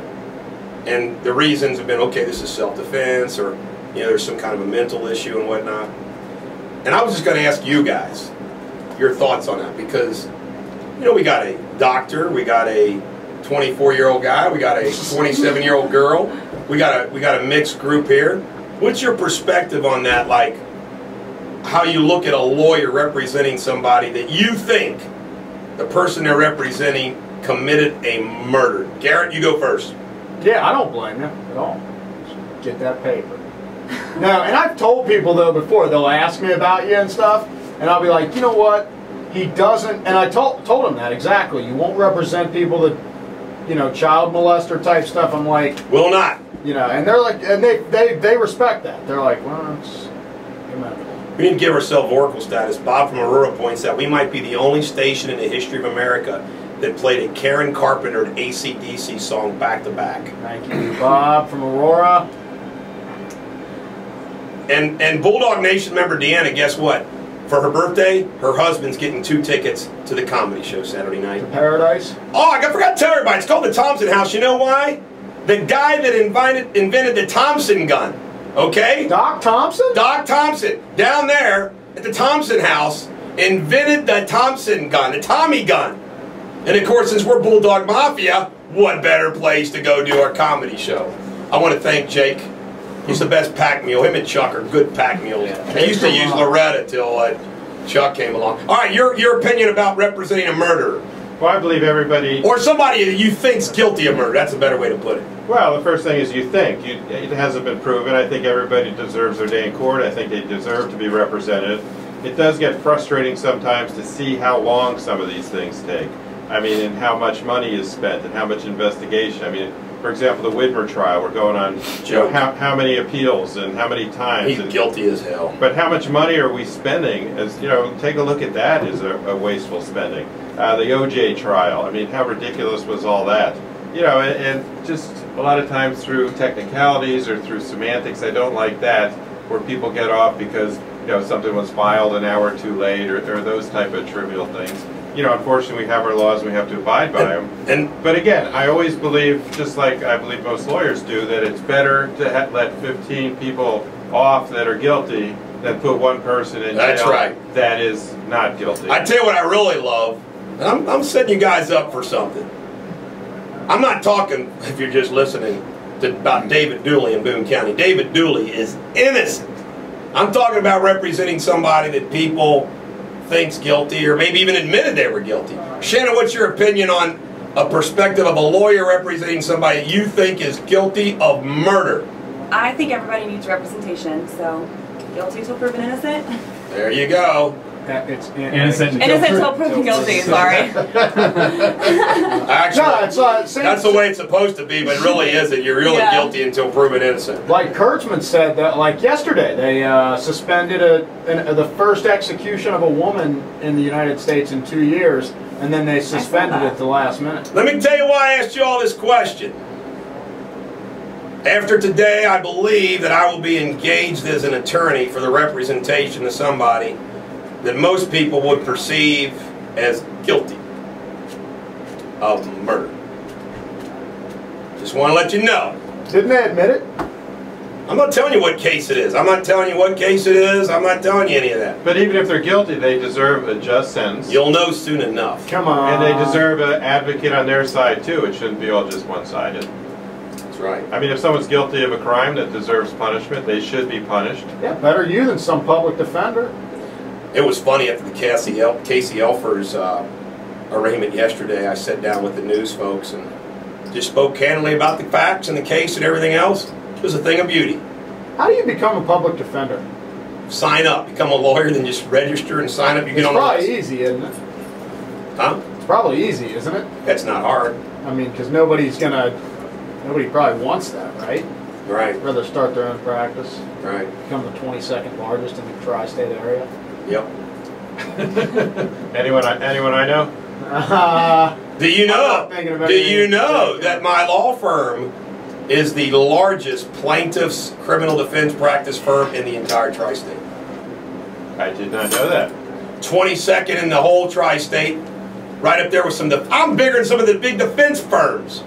And the reasons have been, okay, this is self-defense, or there's some kind of a mental issue and whatnot. And I was just going to ask you guys your thoughts on that, because, we got a doctor, we got a 24-year-old guy, we got a 27-year-old girl, we got a mixed group here. What's your perspective on that, like how you look at a lawyer representing somebody that you think the person they're representing committed a murder? Garrett, you go first. Yeah, I don't blame you at all. Just get that paper. No, and I've told people though before, they'll ask me about you and stuff, and I'll be like, you know what? He doesn't, and I told him that exactly. You won't represent people that, child molester type stuff. I'm like, will not. And they're like, and they respect that. They're like, well, it's we didn't give ourselves Oracle status. Bob from Aurora points out we might be the only station in the history of America that played a Karen Carpenter and AC/DC song back to back. Thank you, Bob from Aurora. And Bulldog Nation member Deanna, guess what? For her birthday, her husband's getting 2 tickets to the comedy show Saturday night. To Paradise? Oh, I forgot to tell everybody. It's called the Thompson House. You know why? The guy that invented the Thompson gun. Okay? Doc Thompson? Doc Thompson, down there at the Thompson House, invented the Thompson gun, the Tommy gun. And of course, since we're Bulldog Mafia, what better place to go do our comedy show? I want to thank Jake. He's the best pack mule. Him and Chuck are good pack mules. I used to use Loretta till Chuck came along. All right, your opinion about representing a murderer. Well, I believe everybody... Or somebody that you think's guilty of murder. That's a better way to put it. Well, the first thing is you think. It hasn't been proven. I think everybody deserves their day in court. I think they deserve to be represented. It does get frustrating sometimes to see how long some of these things take. I mean, and how much money is spent and how much investigation. I mean, for example, the Widmer trial, we're going on, how many appeals and how many times. He's guilty as hell. But how much money are we spending? As take a look at that as a wasteful spending. The OJ trial, I mean, how ridiculous was all that? And just a lot of times through technicalities or through semantics, I don't like that, where people get off because, something was filed an hour too late or those type of trivial things. Unfortunately, we have our laws and we have to abide by them. But again, I always believe, just like I believe most lawyers do, that it's better to let 15 people off that are guilty than put one person in jail. That's right. That is not guilty. I tell you what I really love, and I'm setting you guys up for something. I'm not talking, if you're just listening, about David Dooley in Boone County. David Dooley is innocent. I'm talking about representing somebody that people thinks guilty, or maybe even admitted they were guilty. Shannon, what's your opinion on a perspective of a lawyer representing somebody you think is guilty of murder? I think everybody needs representation, so guilty till proven innocent. There you go. It's innocent until proven guilty, sorry. Actually, that's the way it's supposed to be, but it really isn't. You're really guilty until proven innocent. Like Kurtzman said, that like yesterday, they suspended the first execution of a woman in the United States in 2 years, and then they suspended it at the last minute. Let me tell you why I asked you all this question. After today, I believe that I will be engaged as an attorney for the representation of somebody that most people would perceive as guilty of murder. Just want to let you know. Didn't they admit it? I'm not telling you what case it is. I'm not telling you what case it is. I'm not telling you any of that. But even if they're guilty, they deserve a just sentence. You'll know soon enough. Come on. And they deserve an advocate on their side too. It shouldn't be all just one-sided. That's right. I mean, if someone's guilty of a crime that deserves punishment, they should be punished. Yeah, better you than some public defender. It was funny after the Casey Elfer's arraignment yesterday. I sat down with the news folks and just spoke candidly about the facts and the case and everything else. It was a thing of beauty. How do you become a public defender? Sign up, become a lawyer, then just register and sign up. You get It's on the probably list. easy, isn't it? Huh? It's probably easy, isn't it? That's not hard. I mean, because nobody probably wants that, right? Right, They'd rather start their own practice, right. become the 22nd largest in the tri-state area. Yep. Anyone I know? Do you I'm know? not thinking about Do anything. you know that my law firm is the largest plaintiff's criminal defense practice firm in the entire tri-state? I did not know that. 22nd in the whole tri-state, right up there with some. I'm bigger than some of the big defense firms.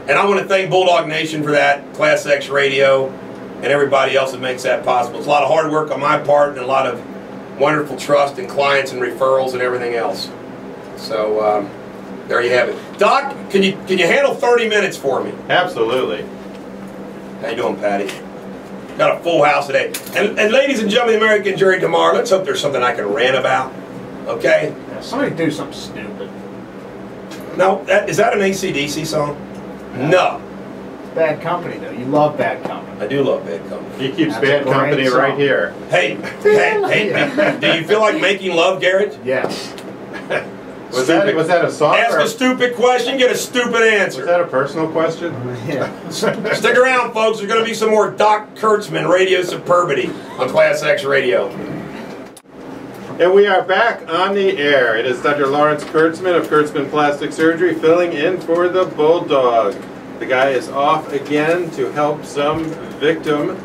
And I want to thank Bulldog Nation for that, ClassX Radio, and everybody else that makes that possible. It's a lot of hard work on my part and a lot of wonderful trust and clients and referrals and everything else. So there you have it. Doc, can you handle 30 minutes for me? Absolutely. How you doing, Patty? Got a full house today. And ladies and gentlemen, the American jury tomorrow, let's hope there's something I can rant about. Okay? Yeah, somebody do something stupid. No, is that an AC/DC song? No. Bad Company, though. You love Bad Company. I do love Bad Company. He keeps That's a bad great company song. right here. Hey, do you feel like making love, Garrett? Yes. Was that a song? Ask or a stupid question, get a stupid was answer. that a personal question? Yeah. Stick around, folks. There's going to be some more Doc Kurtzman Radio Superbity on ClassX Radio. And we are back on the air. It is Dr. Lawrence Kurtzman of Kurtzman Plastic Surgery filling in for the Bulldog. The guy is off again to help some victim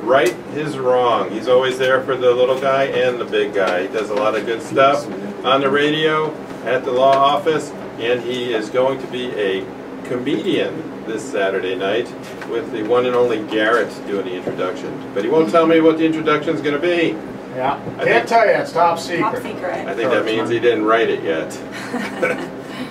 right his wrong. He's always there for the little guy and the big guy. He does a lot of good stuff on the radio, at the law office, and he is going to be a comedian this Saturday night with the one and only Garrett doing the introduction. But he won't tell me what the introduction is going to be. Yeah. Can't tell you. It's top secret. Top secret. I think that means he didn't write it yet.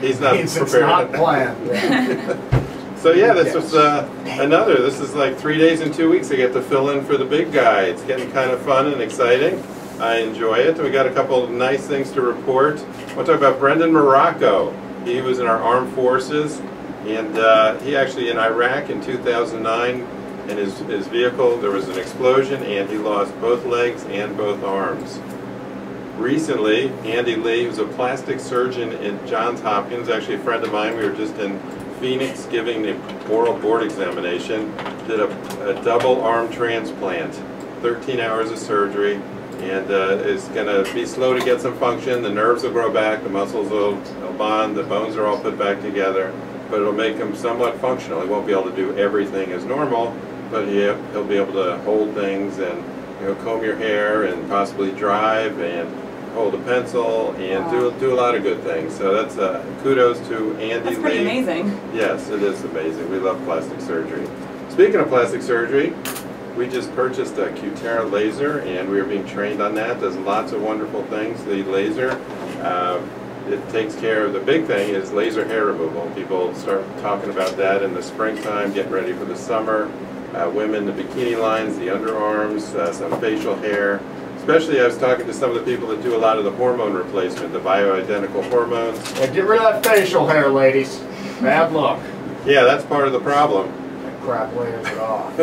He's not Means it's prepared. not planned. Yeah. So yeah, this was another. This is like 3 days and 2 weeks. I get to fill in for the big guy. It's getting kind of fun and exciting. I enjoy it. We got a couple of nice things to report. I want to talk about Brendan Morocco. He was in our armed forces, and he actually in Iraq in 2009. In his vehicle, there was an explosion, and he lost both legs and both arms. Recently, Andy Lee, who's a plastic surgeon at Johns Hopkins, actually a friend of mine, we were just in Phoenix giving the oral board examination, did a double arm transplant, 13 hours of surgery, and is going to be slow to get some function. The nerves will grow back, the muscles will bond, the bones are all put back together, but it'll make him somewhat functional. He won't be able to do everything as normal, but he'll be able to hold things and comb your hair and possibly drive and hold a pencil and do a lot of good things. So that's kudos to Andy That's pretty Lee. amazing. Yes, it is amazing. We love plastic surgery. Speaking of plastic surgery, we just purchased a Cutera laser, and we are being trained on that. Does lots of wonderful things. The laser, it takes care of, the big thing is laser hair removal. People start talking about that in the springtime, getting ready for the summer. Women, the bikini lines, the underarms, some facial hair. Especially I was talking to some of the people that do a lot of the hormone replacement, the bioidentical hormones. Yeah, get rid of that facial hair, ladies. Bad luck. Yeah, that's part of the problem. That crap layers it off.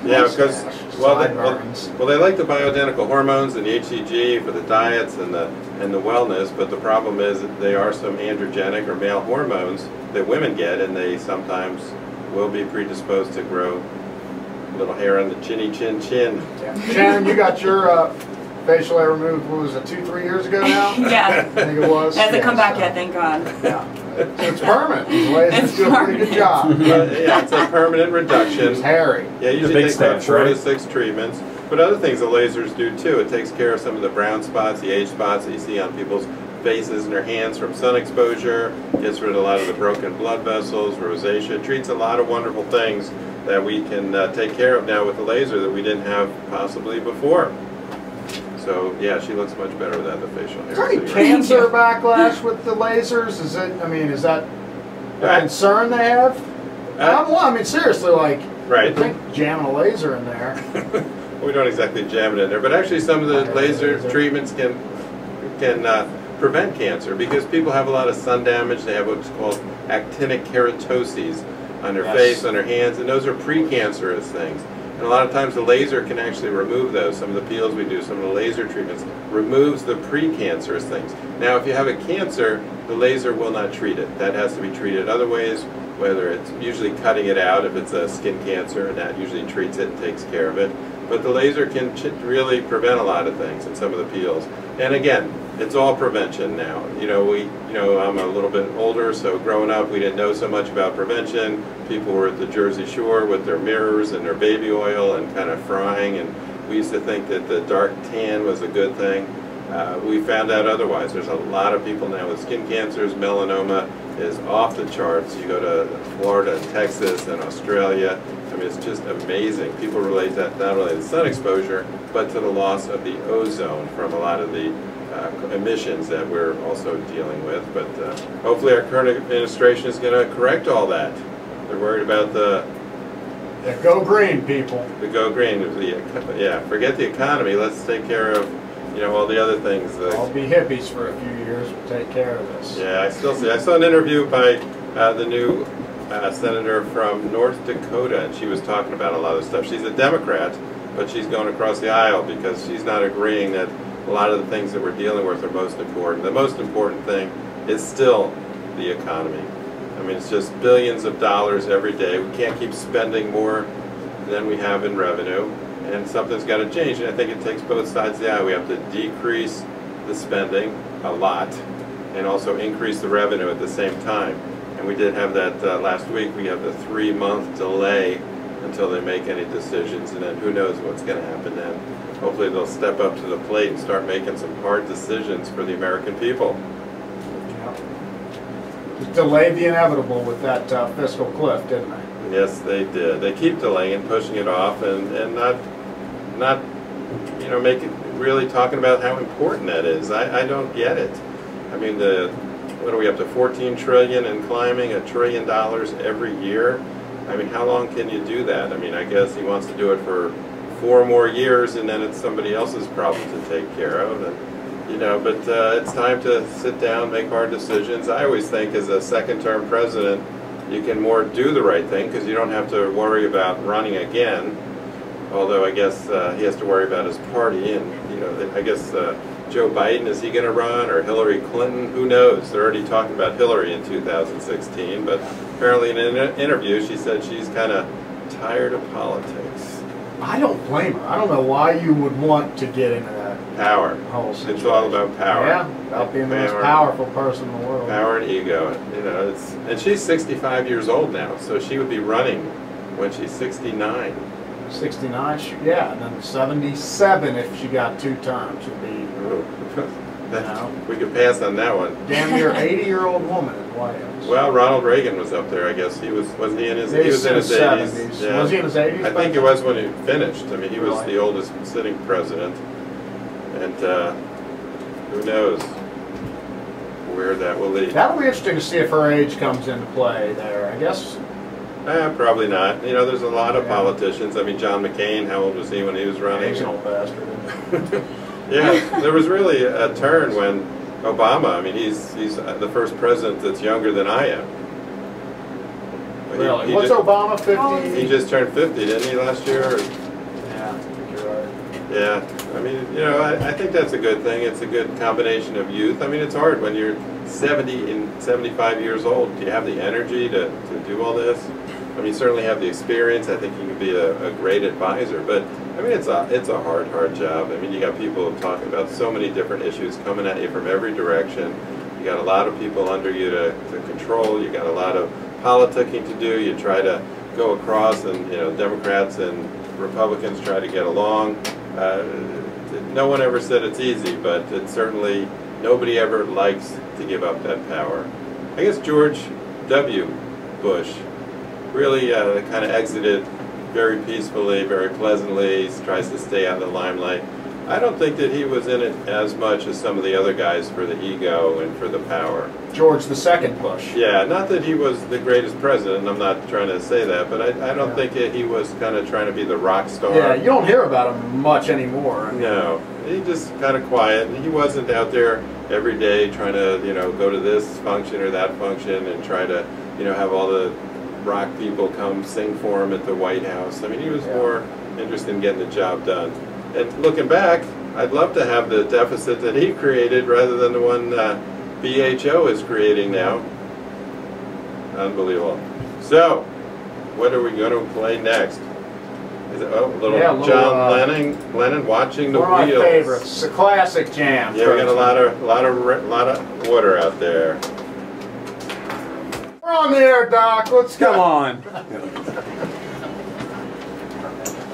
Yeah, because Sideburns. well, they like the bioidentical hormones and the HCG for the diets and the wellness, but the problem is that they are some androgenic or male hormones that women get, and they sometimes will be predisposed to grow a little hair on the chinny chin. Yeah. Shannon, you got your facial hair removed, what was it, 2-3 years ago now? Yeah. I think it was. It hasn't come back so, yet, thank God. Yeah. It's permanent. The lasers It's do a pretty good job. Yeah, it's a permanent reduction. It's hairy. Yeah, usually big takes about steps, 4 to right? 6 treatments. But other things the lasers do too. It takes care of some of the brown spots, the age spots that you see on people's faces and their hands from sun exposure. Gets rid of a lot of the broken blood vessels, rosacea. Treats a lot of wonderful things that we can take care of now with the laser that we didn't have possibly before. So yeah, she looks much better without the facial hair. Is there any cancer backlash with the lasers? Is it? I mean, is that a concern they have? I mean, seriously, like, right. I think jamming a laser in there. We don't exactly jam it in there, but actually some of the laser treatments can prevent cancer because people have a lot of sun damage. They have what's called actinic keratoses on their face, on their hands, and those are precancerous things. And a lot of times the laser can actually remove those. Some of the peels we do, some of the laser treatments, removes the precancerous things. Now if you have a cancer, the laser will not treat it. That has to be treated other ways, whether it's usually cutting it out if it's a skin cancer, and that usually treats it and takes care of it. But the laser can really prevent a lot of things in some of the peels. And again, it's all prevention now. I'm a little bit older, so growing up we didn't know so much about prevention. People were at the Jersey Shore with their mirrors and their baby oil and kind of frying, and we used to think that the dark tan was a good thing. We found out otherwise. There's a lot of people now with skin cancers. Melanoma is off the charts. You go to Florida and Texas and Australia. I mean, it's just amazing. People relate that not only to sun exposure, but to the loss of the ozone from a lot of the emissions that we're also dealing with. But hopefully our current administration is going to correct all that. They're worried about the go green, people. The go green. Yeah, forget the economy. Let's take care of all the other things. I'll be hippies for a few years. We'll take care of this. Yeah, I saw an interview by the new senator from North Dakota, and she was talking about a lot of stuff. She's a Democrat, but she's going across the aisle because she's not agreeing that a lot of the things that we're dealing with are most important. The most important thing is still the economy. I mean, it's just billions of dollars every day. We can't keep spending more than we have in revenue, and something's got to change. And I think it takes both sides of the aisle. We have to decrease the spending a lot and also increase the revenue at the same time. And we did have that last week. We have the 3-month delay until they make any decisions, and then who knows what's going to happen then. Hopefully they'll step up to the plate and start making some hard decisions for the American people. Just delayed the inevitable with that fiscal cliff, didn't they? Yes, they did. They keep delaying and pushing it off, and not really talking about how important that is. I don't get it. I mean, what are we up to, 14 trillion and climbing, $1 trillion every year? I mean, how long can you do that? I mean, I guess he wants to do it for 4 more years, and then it's somebody else's problem to take care of. And, but it's time to sit down, make hard decisions. I always think as a second-term president, you can more do the right thing because you don't have to worry about running again. Although I guess he has to worry about his party, and I guess Joe Biden, is he going to run, or Hillary Clinton? Who knows? They're already talking about Hillary in 2016, but apparently in an interview she said she's kind of tired of politics. I don't blame her. I don't know why you would want to get into that power. Whole situation. It's all about power. Yeah, about being the most powerful person in the world. Power and ego. And she's 65 years old now, so she would be running when she's 69. 69, yeah, and then 77 if she got 2 terms would be. We could pass on that one. Damn near 80-year-old woman in the White House. Well, Ronald Reagan was up there. I guess he was he in his 80s? Yeah. Was he in his 80s? I think he was when he finished. I mean, he was the oldest sitting president, and who knows where that will lead. That'll be interesting to see if her age comes into play there. I guess. Probably not. There's a lot of politicians. I mean, John McCain, how old was he when he was running? He's an old bastard. Yeah, there was really a turn when Obama, I mean, he's the first president that's younger than I am. Really? What's Obama, 50? He just turned 50, didn't he, last year? Yeah, I think you're right. Yeah, I mean, I think that's a good thing. It's a good combination of youth. I mean, it's hard when you're 70 and 75 years old. Do you have the energy to do all this? I mean, you certainly have the experience. I think you can be a great advisor, but I mean, it's a hard job. I mean, you got people talking about so many different issues coming at you from every direction. You got a lot of people under you to control. You got a lot of politicking to do. You try to go across, and Democrats and Republicans try to get along. No one ever said it's easy, but it's certainly nobody ever likes to give up that power. I guess George W. Bush really kind of exited very peacefully, very pleasantly. He tries to stay out of the limelight. I don't think that he was in it as much as some of the other guys for the ego and for the power. George II Bush. Yeah, not that he was the greatest president, I'm not trying to say that, but I don't think he was kind of trying to be the rock star. Yeah, you don't hear about him much anymore. No, he just kind of quiet. He wasn't out there every day trying to, go to this function or that function and try to, have all the rock people come sing for him at the White House. I mean, he was more interested in getting the job done. And looking back, I'd love to have the deficit that he created rather than the one BHO is creating now. Unbelievable. So, what are we going to play next? Is it, oh, little John Lennon watching the wheels. One of wheels. my favorites. It's a classic jam. Yeah, we got a lot of water out there. We're on the air, Doc. Let's go. Come on.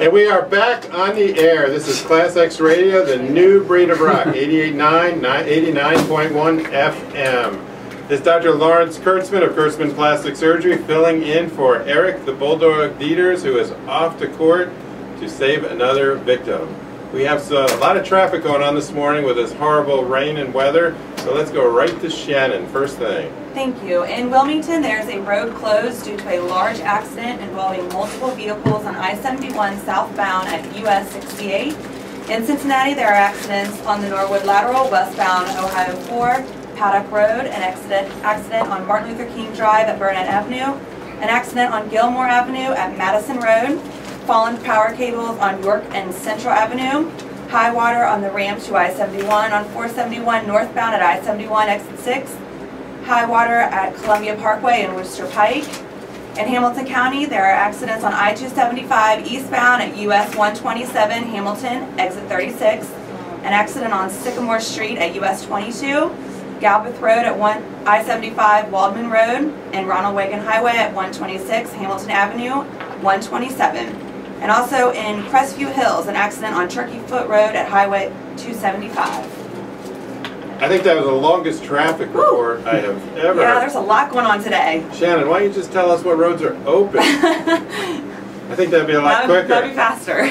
And we are back on the air. This is ClassX Radio, the new breed of rock, 88.9, 89.1 FM. This is Dr. Lawrence Kurtzman of Kurtzman Plastic Surgery filling in for Eric the Bulldog Deters, who is off to court to save another victim. We have a lot of traffic going on this morning with this horrible rain and weather, so let's go right to Shannon, first thing. Thank you. In Wilmington, there's a road closed due to a large accident involving multiple vehicles on I-71 southbound at US 68. In Cincinnati, there are accidents on the Norwood Lateral westbound Ohio 4, Paddock Road, an accident on Martin Luther King Drive at Burnett Avenue, an accident on Gilmore Avenue at Madison Road, fallen power cables on York and Central Avenue, high water on the ramp to I-71 on 471 northbound at I-71 exit 6, high water at Columbia Parkway and Worcester Pike. In Hamilton County, there are accidents on I-275 eastbound at US 127 Hamilton exit 36, an accident on Sycamore Street at US 22, Galbraith Road at I-75 Waldman Road, and Ronald Reagan Highway at 126 Hamilton Avenue 127. And also in Crestview Hills, an accident on Turkey Foot Road at Highway 275. I think that was the longest traffic report I have ever. Yeah, there's a lot going on today. Shannon, why don't you just tell us what roads are open? I think that'd be a lot quicker. That'd be faster.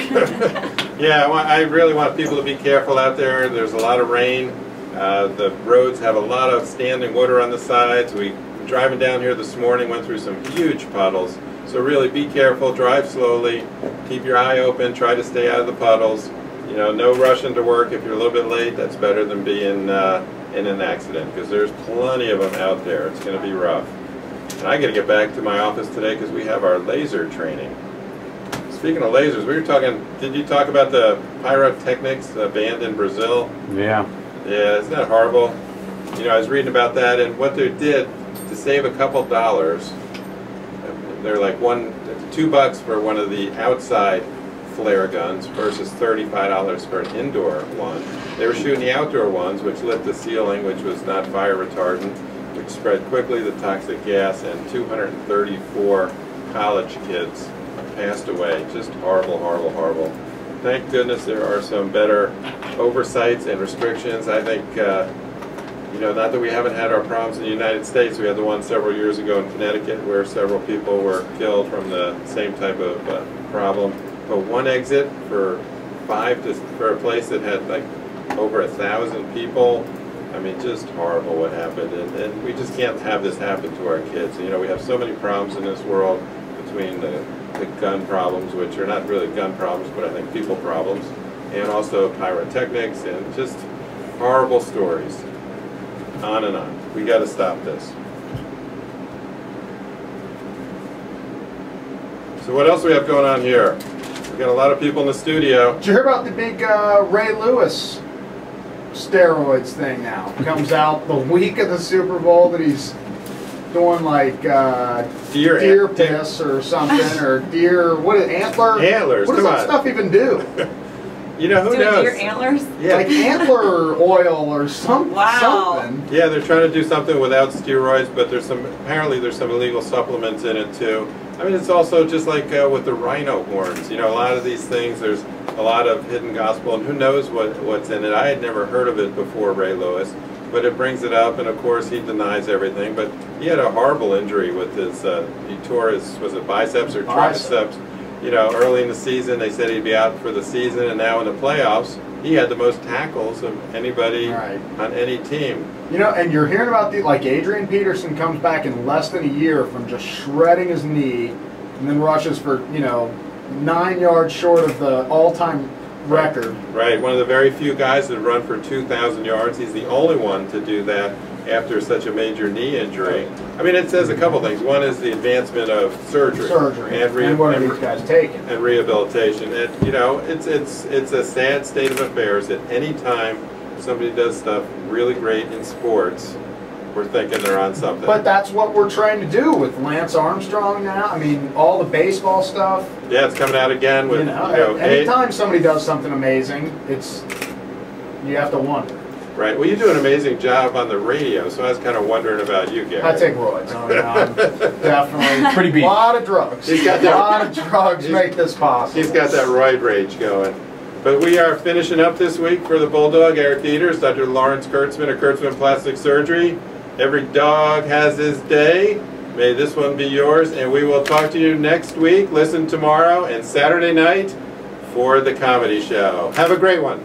Yeah, I really want people to be careful out there. There's a lot of rain. The roads have a lot of standing water on the sides. We driving down here this morning went through some huge puddles. So really be careful, drive slowly, keep your eye open, try to stay out of the puddles. You know, no rushing to work. If you're a little bit late, that's better than being in an accident, because there's plenty of them out there. It's going to be rough. And I got to get back to my office today because we have our laser training. Speaking of lasers, we were talking, did you talk about the pyrotechnics, the band in Brazil? Yeah. Yeah, isn't that horrible? You know, I was reading about that, and what they did to save a couple dollars, they're like $2 for one of the outside flare guns versus $35 for an indoor one. They were shooting the outdoor ones, which lit the ceiling, which was not fire retardant, which spread quickly the toxic gas, and 234 college kids passed away. Just horrible, horrible, horrible. Thank goodness there are some better oversights and restrictions. I think, you know, not that we haven't had our problems in the United States. We had the one several years ago in Connecticut where several people were killed from the same type of problem. But one exit for a place that had like over 1,000 people. I mean, just horrible what happened. And we just can't have this happen to our kids. You know, we have so many problems in this world between the gun problems, which are not really gun problems, but I think people problems, and also pyrotechnics and just horrible stories. On and on. We got to stop this. So what else do we have going on here? We got a lot of people in the studio. Did you hear about the big Ray Lewis steroids thing now? Comes out the week of the Super Bowl that he's doing like deer piss or something, or deer, what is it, antler? Antlers, what does that stuff even do? You know, who knows? Deer antlers? Yeah. Like antler oil or something. Yeah, they're trying to do something without steroids, but apparently there's some illegal supplements in it too. I mean, it's also just like with the rhino horns. You know, a lot of these things, there's a lot of hidden gospel, and who knows what's in it. I had never heard of it before Ray Lewis, but it brings it up, and of course he denies everything. But he had a horrible injury with his, he tore his, was it biceps or triceps? You know, early in the season, they said he'd be out for the season, and now in the playoffs, he had the most tackles of anybody on any team. You know, and you're hearing about like Adrian Peterson comes back in less than a year from just shredding his knee, and then rushes for, you know, 9 yards short of the all-time record. Right, one of the very few guys that run for 2,000 yards. He's the only one to do that after such a major knee injury. I mean, it says a couple things. One is the advancement of surgery. And what are these guys taking? And rehabilitation. And, you know, it's a sad state of affairs that any time somebody does stuff really great in sports, we're thinking they're on something. But that's what we're trying to do with Lance Armstrong now. I mean, all the baseball stuff. Yeah, it's coming out again with, anytime somebody does something amazing, you have to wonder. Right. Well, you do an amazing job on the radio, so I was kind of wondering about you, Gary. I take roids. Definitely. Pretty beat. A lot of drugs. He's got that, a lot of drugs make this possible. He's got that roid rage going. But we are finishing up this week for the Bulldog, Eric Deters, Dr. Lawrence Kurtzman of Kurtzman Plastic Surgery. Every dog has his day. May this one be yours, and we will talk to you next week. Listen tomorrow and Saturday night for the comedy show. Have a great one.